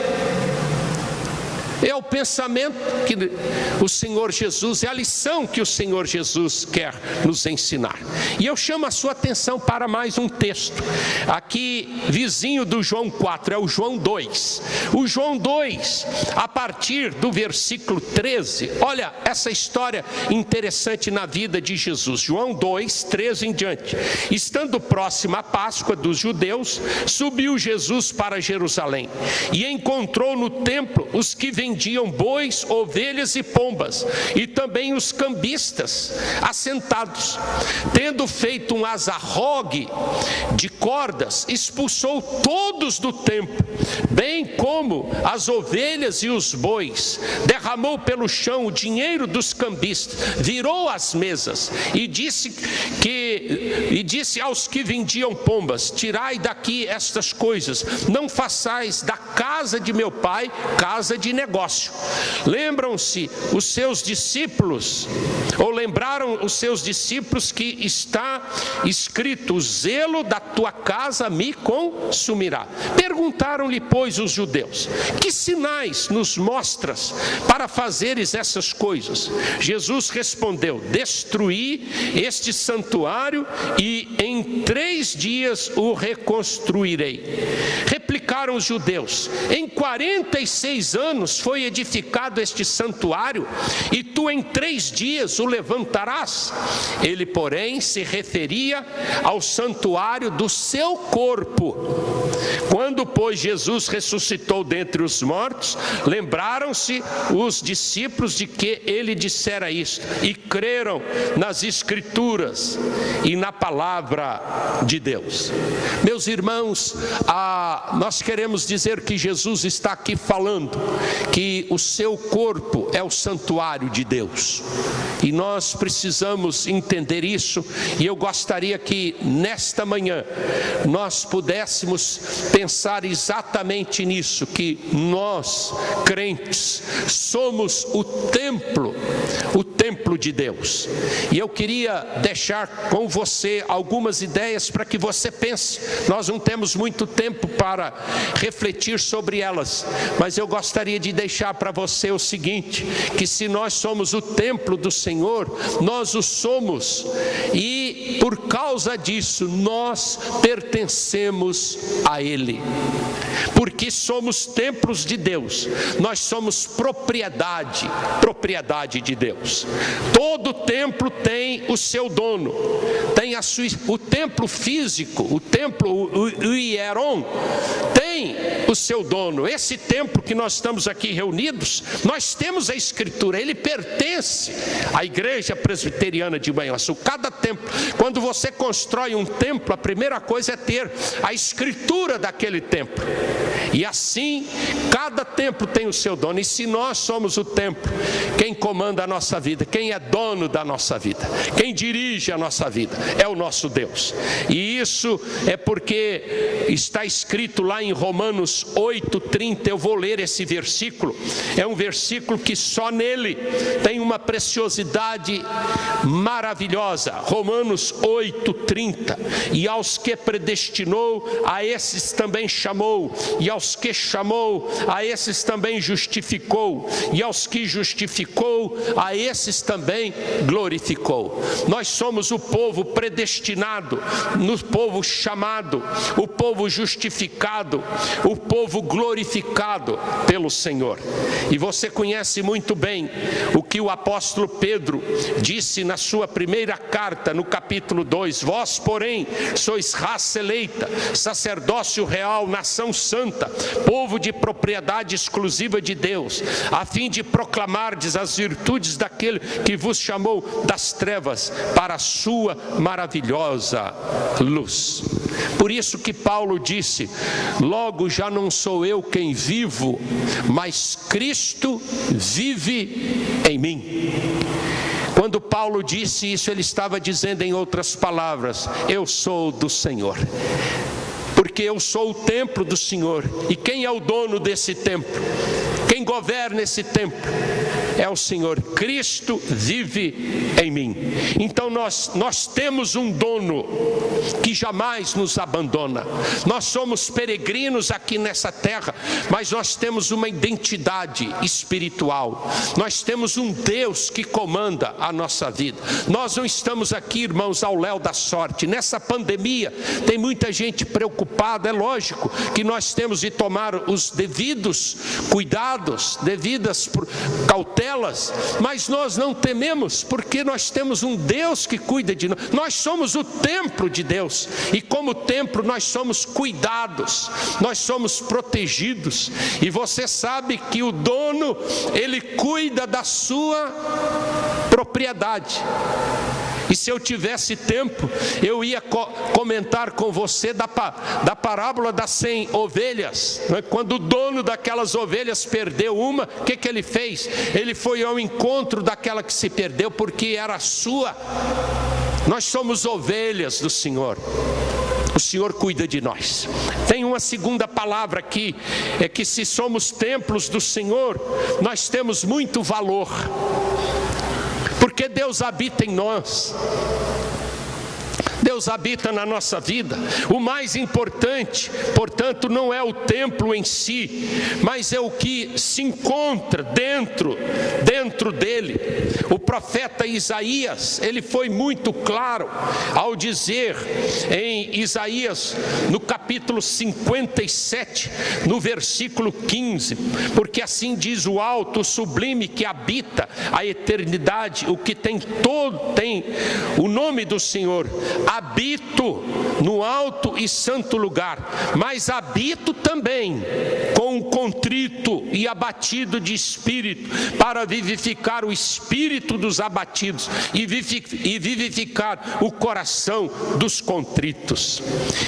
É o pensamento que o Senhor Jesus, é a lição que o Senhor Jesus quer nos ensinar. E eu chamo a sua atenção para mais um texto, aqui vizinho do João 4, é o João 2. O João 2, a partir do versículo 13, olha essa história interessante na vida de Jesus. João 2, 13 em diante. Estando próxima a Páscoa dos judeus, subiu Jesus para Jerusalém e encontrou no templo os que vendiam bois, ovelhas e pombas, e também os cambistas assentados. Tendo feito um azarrogue de cordas, expulsou todos do templo, bem como as ovelhas e os bois. Derramou pelo chão o dinheiro dos cambistas, virou as mesas e disse aos que vendiam pombas: tirai daqui estas coisas, não façais da casa de meu pai casa de negócio. Lembram-se os seus discípulos, ou lembraram os seus discípulos que está escrito: o zelo da tua casa me consumirá. Perguntaram-lhe, pois, os judeus: que sinais nos mostras para fazeres essas coisas? Jesus respondeu: destruí este santuário e em 3 dias o reconstruirei. Replicaram os judeus: em 46 anos foi edificado este santuário, e tu em 3 dias o levantarás? Ele, porém, se referia ao santuário do seu corpo. Quando, pois, Jesus ressuscitou dentre os mortos, lembraram-se os discípulos de que ele dissera isto, e creram nas Escrituras e na palavra de Deus. Meus irmãos, nós queremos dizer que Jesus está aqui falando que o seu corpo é o santuário de Deus, e nós precisamos entender isso. E eu gostaria que nesta manhã nós pudéssemos pensar exatamente nisso, que nós, crentes, somos o templo de Deus. E eu queria deixar com você algumas ideias para que você pense. Nós não temos muito tempo para refletir sobre elas, mas eu gostaria de deixar para você o seguinte: que se nós somos o templo do Senhor, nós o somos, e E por causa disso nós pertencemos a Ele, porque somos templos de Deus, nós somos propriedade de Deus. Todo templo tem o seu dono, tem o templo físico, o templo, o hieron, tem o seu dono. Esse templo que nós estamos aqui reunidos, nós temos a Escritura, ele pertence à Igreja Presbiteriana de Manhuaçu. Cada templo, quando você constrói um templo, a primeira coisa é ter a Escritura daquele templo. E assim, cada templo tem o seu dono. E se nós somos o templo, quem comanda a nossa vida, quem é dono da nossa vida, quem dirige a nossa vida, é o nosso Deus. E isso é porque está escrito lá em Romanos 8:30. Eu vou ler esse versículo. É um versículo que só nele tem uma preciosidade maravilhosa. Romanos 8:30. E aos que predestinou, a esses também chamou. E aos que chamou, a esses também justificou. E aos que justificou, a esses também glorificou. Nós somos o povo predestinado, o povo chamado, o povo justificado, o povo glorificado pelo Senhor. E você conhece muito bem o que o apóstolo Pedro disse na sua primeira carta, no capítulo 2: vós, porém, sois raça eleita, sacerdócio real, nação santa, povo de propriedade exclusiva de Deus, a fim de proclamardes as virtudes daquele que vos chamou das trevas para a sua maravilhosa luz. Por isso que Paulo disse: logo já não sou eu quem vivo, mas Cristo vive em mim. Quando Paulo disse isso, ele estava dizendo, em outras palavras, eu sou do Senhor, porque eu sou o templo do Senhor. E quem é o dono desse templo? Quem governa esse templo? É o Senhor. Cristo vive em mim. Então nós temos um dono que jamais nos abandona. Nós somos peregrinos aqui nessa terra, mas nós temos uma identidade espiritual. Nós temos um Deus que comanda a nossa vida. Nós não estamos aqui, irmãos, ao léu da sorte. Nessa pandemia tem muita gente preocupada. É lógico que nós temos de tomar os devidos cuidados, devidas cautelas, mas nós não tememos, porque nós temos um Deus que cuida de nós. Nós somos o templo de Deus, e como templo nós somos cuidados, nós somos protegidos. E você sabe que o dono, ele cuida da sua propriedade. E se eu tivesse tempo, eu ia comentar com você da parábola das 100 ovelhas. Quando o dono daquelas ovelhas perdeu uma, o que ele fez? Ele foi ao encontro daquela que se perdeu, porque era sua. Nós somos ovelhas do Senhor. O Senhor cuida de nós. Tem uma segunda palavra aqui, é que se somos templos do Senhor, nós temos muito valor, porque Deus habita em nós. Deus habita na nossa vida. O mais importante, portanto, não é o templo em si, mas é o que se encontra dentro dele. O profeta Isaías, ele foi muito claro ao dizer em Isaías, no capítulo 57, no versículo 15, porque assim diz o alto, o sublime, que habita a eternidade, o que tem o nome do Senhor: habito no alto e santo lugar, mas habito também com o contrito e abatido de espírito, para vivificar o espírito dos abatidos e vivificar o coração dos contritos.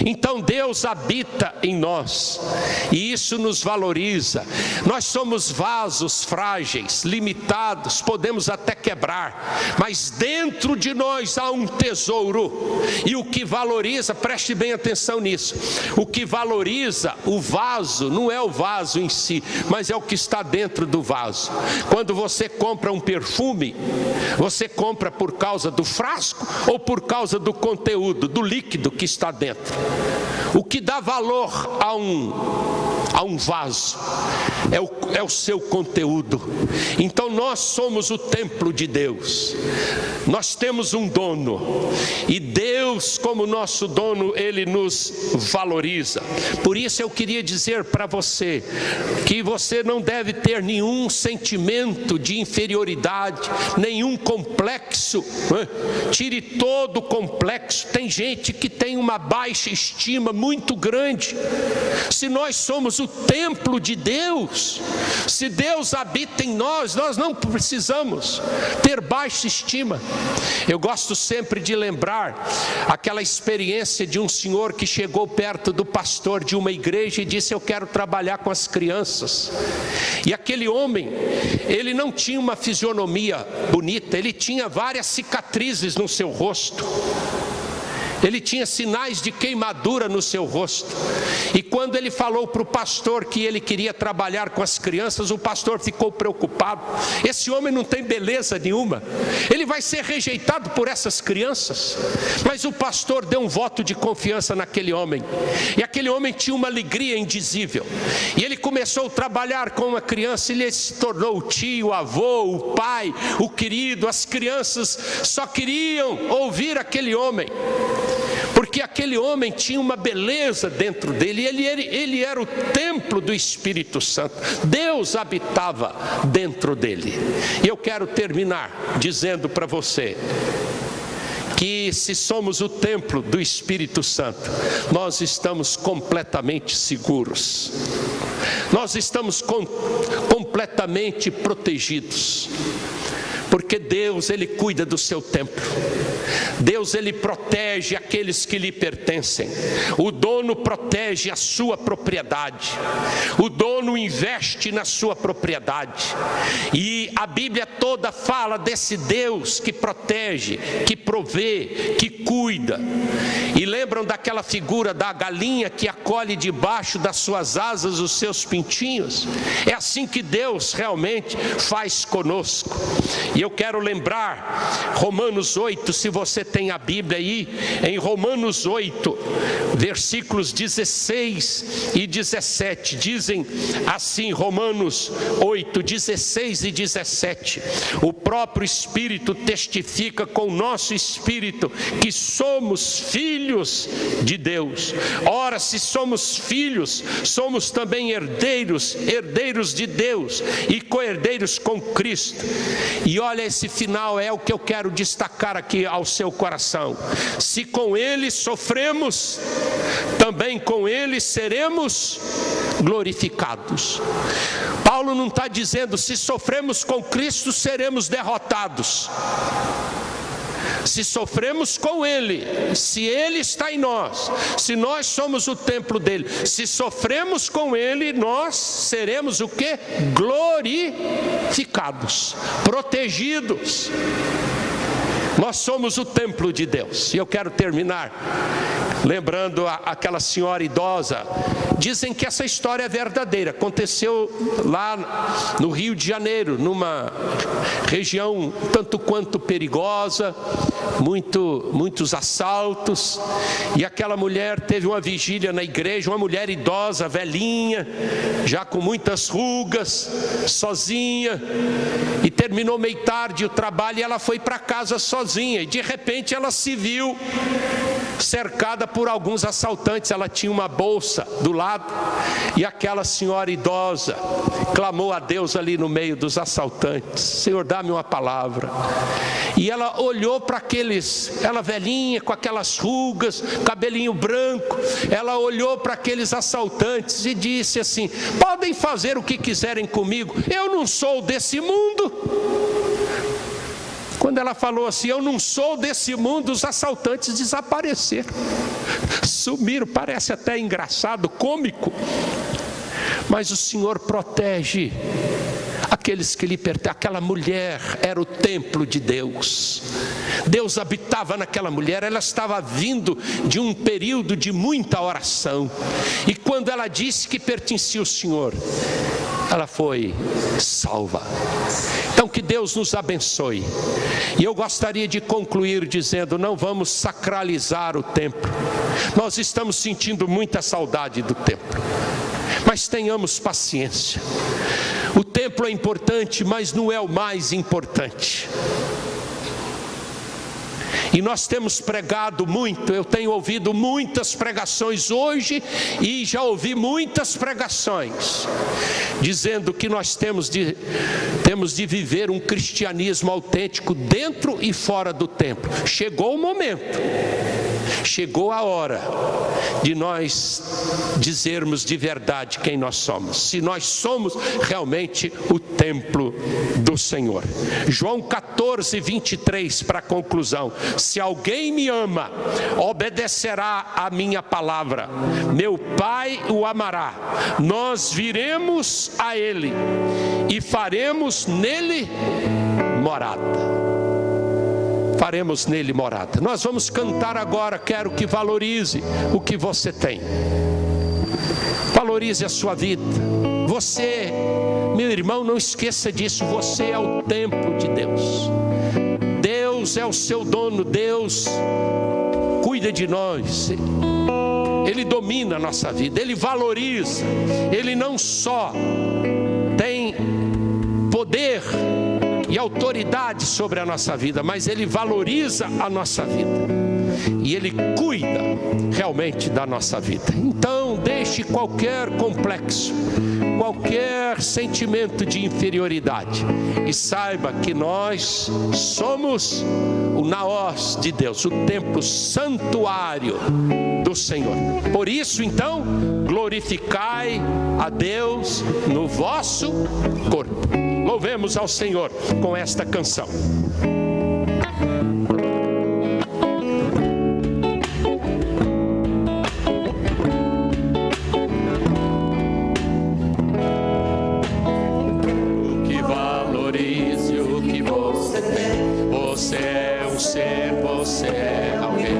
Então Deus habita em nós, e isso nos valoriza. Nós somos vasos frágeis, limitados, podemos até quebrar, mas dentro de nós há um tesouro. E o que valoriza, preste bem atenção nisso, o que valoriza o vaso não é o vaso em si, mas é o que está dentro do vaso. Quando você compra um perfume, você compra por causa do frasco ou por causa do conteúdo, do líquido que está dentro? O que dá valor a um vaso, é o seu conteúdo. Então nós somos o templo de Deus, nós temos um dono, e Deus, como nosso dono, Ele nos valoriza. Por isso eu queria dizer para você, que você não deve ter nenhum sentimento de inferioridade, nenhum complexo, tire todo o complexo. Tem gente que tem uma baixa estima muito grande. Se nós somos o templo de Deus, se Deus habita em nós, nós não precisamos ter baixa estima. Eu gosto sempre de lembrar aquela experiência de um senhor que chegou perto do pastor de uma igreja e disse: eu quero trabalhar com as crianças. E aquele homem, ele não tinha uma fisionomia bonita, ele tinha várias cicatrizes no seu rosto. Ele tinha sinais de queimadura no seu rosto. E quando ele falou para o pastor que ele queria trabalhar com as crianças, o pastor ficou preocupado. Esse homem não tem beleza nenhuma, ele vai ser rejeitado por essas crianças. Mas o pastor deu um voto de confiança naquele homem. E aquele homem tinha uma alegria indizível. E ele começou a trabalhar com uma criança, ele se tornou o tio, o avô, o pai, o querido. As crianças só queriam ouvir aquele homem, porque aquele homem tinha uma beleza dentro dele. Ele era o templo do Espírito Santo. Deus habitava dentro dele. E eu quero terminar dizendo para você que se somos o templo do Espírito Santo, nós estamos completamente seguros. Nós estamos completamente protegidos. Porque Deus, Ele cuida do seu templo. Deus, Ele protege aqueles que lhe pertencem. O dono protege a sua propriedade. O dono investe na sua propriedade. E a Bíblia toda fala desse Deus que protege, que provê, que cuida. E lembram daquela figura da galinha que acolhe debaixo das suas asas os seus pintinhos? É assim que Deus realmente faz conosco. E eu quero lembrar Romanos 8, se você tem a Bíblia aí, em Romanos 8, versículos 16 e 17, dizem assim, Romanos 8, 16 e 17, o próprio Espírito testifica com o nosso espírito que somos filhos de Deus. Ora, se somos filhos, somos também herdeiros, herdeiros de Deus e co-herdeiros com Cristo. E olha, esse final é o que eu quero destacar aqui ao seu coração. Se com Ele sofremos, também com Ele seremos glorificados. Paulo não está dizendo, se sofremos com Cristo, seremos derrotados. Se sofremos com Ele, se Ele está em nós, se nós somos o templo dEle, se sofremos com Ele, nós seremos o quê? Glorificados, protegidos. Nós somos o templo de Deus. E eu quero terminar lembrando aquela senhora idosa. Dizem que essa história é verdadeira. Aconteceu lá no Rio de Janeiro, numa região tanto quanto perigosa, muitos assaltos. E aquela mulher teve uma vigília na igreja, uma mulher idosa, velhinha, já com muitas rugas, sozinha. E terminou meio tarde o trabalho e ela foi para casa sozinha. E de repente ela se viu cercada por alguns assaltantes. Ela tinha uma bolsa do lado e aquela senhora idosa clamou a Deus ali no meio dos assaltantes: Senhor, dá-me uma palavra. E ela olhou para ela velhinha com aquelas rugas, cabelinho branco, ela olhou para aqueles assaltantes e disse assim: podem fazer o que quiserem comigo, eu não sou desse mundo. Quando ela falou assim, eu não sou desse mundo, os assaltantes desapareceram, sumiram. Parece até engraçado, cômico, mas o Senhor protege aqueles que lhe pertencem. Aquela mulher era o templo de Deus. Deus habitava naquela mulher. Ela estava vindo de um período de muita oração, e quando ela disse que pertencia ao Senhor, ela foi salva. Então que Deus nos abençoe. E eu gostaria de concluir dizendo, não vamos sacralizar o templo. Nós estamos sentindo muita saudade do templo, mas tenhamos paciência. O templo é importante, mas não é o mais importante. E nós temos pregado muito, eu tenho ouvido muitas pregações hoje e já ouvi muitas pregações dizendo que nós temos de viver um cristianismo autêntico dentro e fora do templo. Chegou o momento, chegou a hora de nós dizermos de verdade quem nós somos, se nós somos realmente o templo do Senhor. João 14, 23, para a conclusão: se alguém me ama, obedecerá a minha palavra, meu Pai o amará, nós viremos a ele e faremos nele morada. Faremos nele morada. Nós vamos cantar agora. Quero que valorize o que você tem. Valorize a sua vida. Você, meu irmão, não esqueça disso. Você é o templo de Deus. Deus é o seu dono. Deus cuida de nós. Ele domina a nossa vida. Ele valoriza. Ele não só tem poder e autoridade sobre a nossa vida, mas Ele valoriza a nossa vida e Ele cuida realmente da nossa vida. Então deixe qualquer complexo, qualquer sentimento de inferioridade e saiba que nós somos o naós de Deus, o templo, santuário do Senhor. Por isso então, glorificai a Deus no vosso corpo. Louvemos ao Senhor com esta canção. O que valorize o que você tem. Você é um ser, você é alguém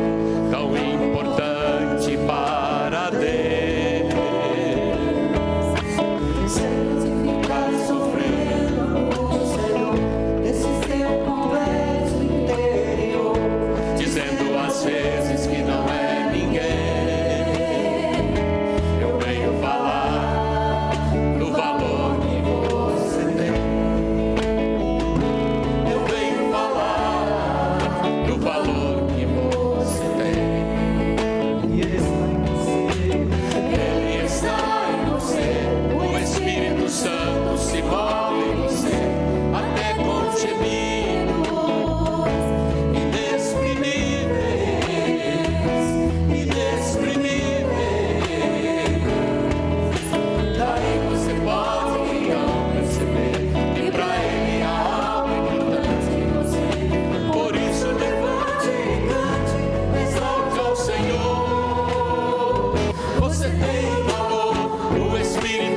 tão importante para Deus. Você tem valor, o Espírito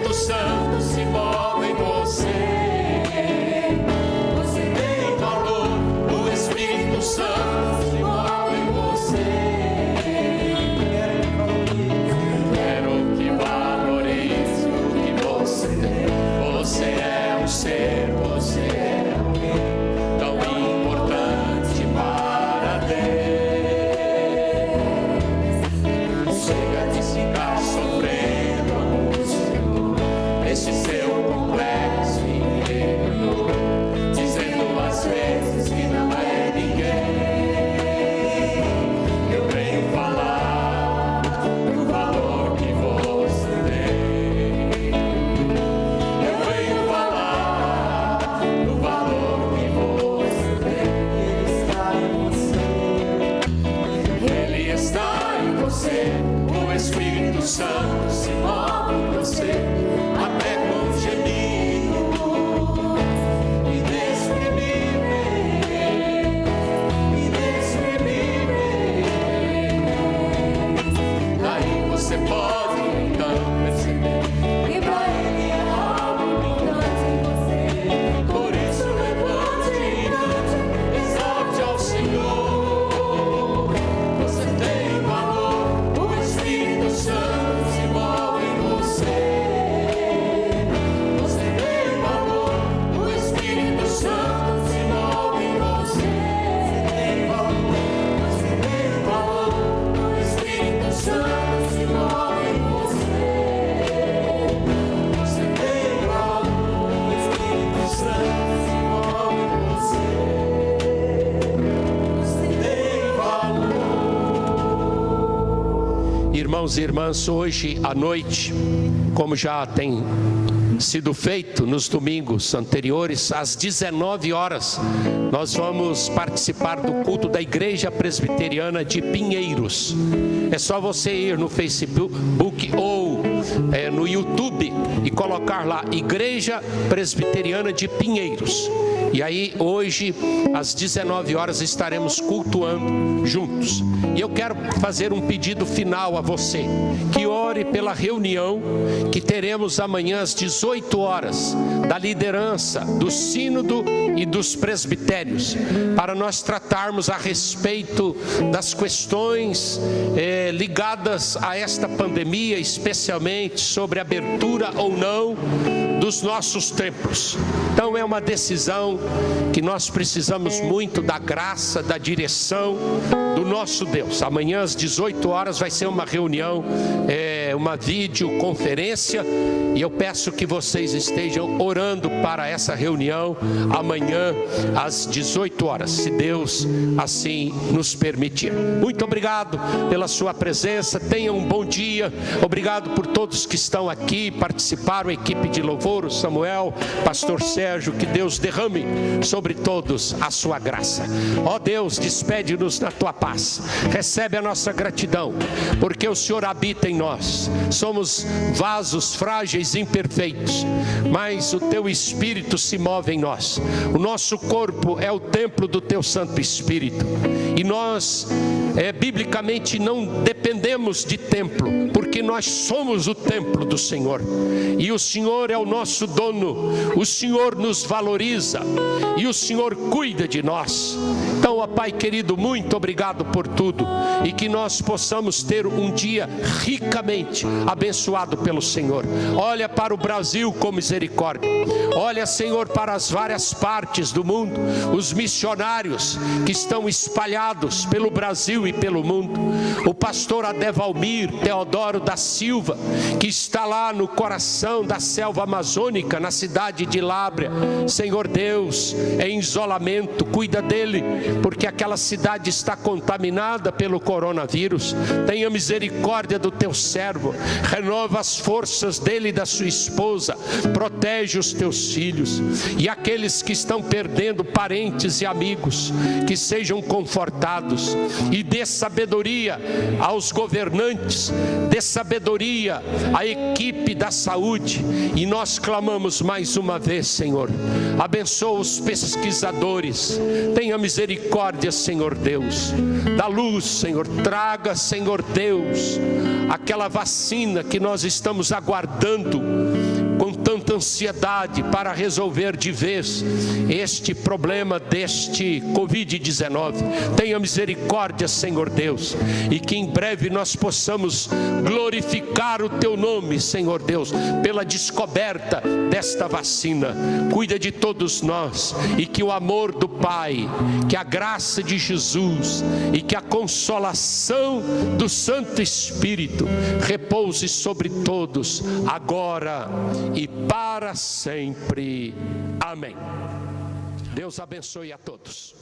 Santo se move. Irmãos e irmãs, hoje à noite, como já tem sido feito nos domingos anteriores, às 19 horas, nós vamos participar do culto da Igreja Presbiteriana de Pinheiros. É só você ir no Facebook ou no YouTube e colocar lá Igreja Presbiteriana de Pinheiros. E aí hoje às 19 horas estaremos cultuando juntos. E eu quero fazer um pedido final a você, que ore pela reunião que teremos amanhã às 18 horas, da liderança, do sínodo e dos presbitérios, para nós tratarmos a respeito das questões ligadas a esta pandemia, especialmente sobre abertura ou não dos nossos templos. Então é uma decisão que nós precisamos muito da graça, da direção do nosso Deus. Amanhã às 18 horas vai ser uma reunião, uma videoconferência, e eu peço que vocês estejam orando para essa reunião amanhã às 18 horas, se Deus assim nos permitir. Muito obrigado pela sua presença, tenham um bom dia. Obrigado por todos que estão aqui, participaram, a equipe de louvor, o Samuel, pastor Sérgio, que Deus derrame sobre todos a sua graça. Ó Deus, despede-nos na tua paz, recebe a nossa gratidão, porque o Senhor habita em nós. Somos vasos frágeis e imperfeitos, mas o teu Espírito se move em nós. O nosso corpo é o templo do teu Santo Espírito, e nós biblicamente não dependemos de templo, porque nós somos o templo do Senhor, e o Senhor é o nosso dono, o Senhor nos valoriza e o Senhor cuida de nós. Então, ó Pai querido, muito obrigado por tudo, e que nós possamos ter um dia ricamente abençoado pelo Senhor. Olha para o Brasil com misericórdia, olha, Senhor, para as várias partes do mundo, os missionários que estão espalhados pelo Brasil e pelo mundo, o pastor Adevalmir Teodoro da Silva, que está lá no coração da selva amazônica, na cidade de Lábrea. Senhor Deus, em isolamento, cuida dele, porque aquela cidade está contaminada pelo coronavírus. Tenha misericórdia do teu servo, renova as forças dele e da sua esposa, protege os teus filhos, e aqueles que estão perdendo parentes e amigos, que sejam confortados, e dê sabedoria aos governantes, dê sabedoria à equipe da saúde. E nós clamamos mais uma vez, Senhor, abençoa os pesquisadores, tenha misericórdia, Senhor Deus, da luz, Senhor, traga, Senhor Deus, aquela vacina que nós estamos aguardando com tanta ansiedade para resolver de vez este problema deste Covid-19. Tenha misericórdia, Senhor Deus, e que em breve nós possamos glorificar o teu nome, Senhor Deus, pela descoberta desta vacina. Cuida de todos nós, e que o amor do Pai, que a graça de Jesus e que a consolação do Santo Espírito repouse sobre todos, agora e para sempre. Amém. Deus abençoe a todos.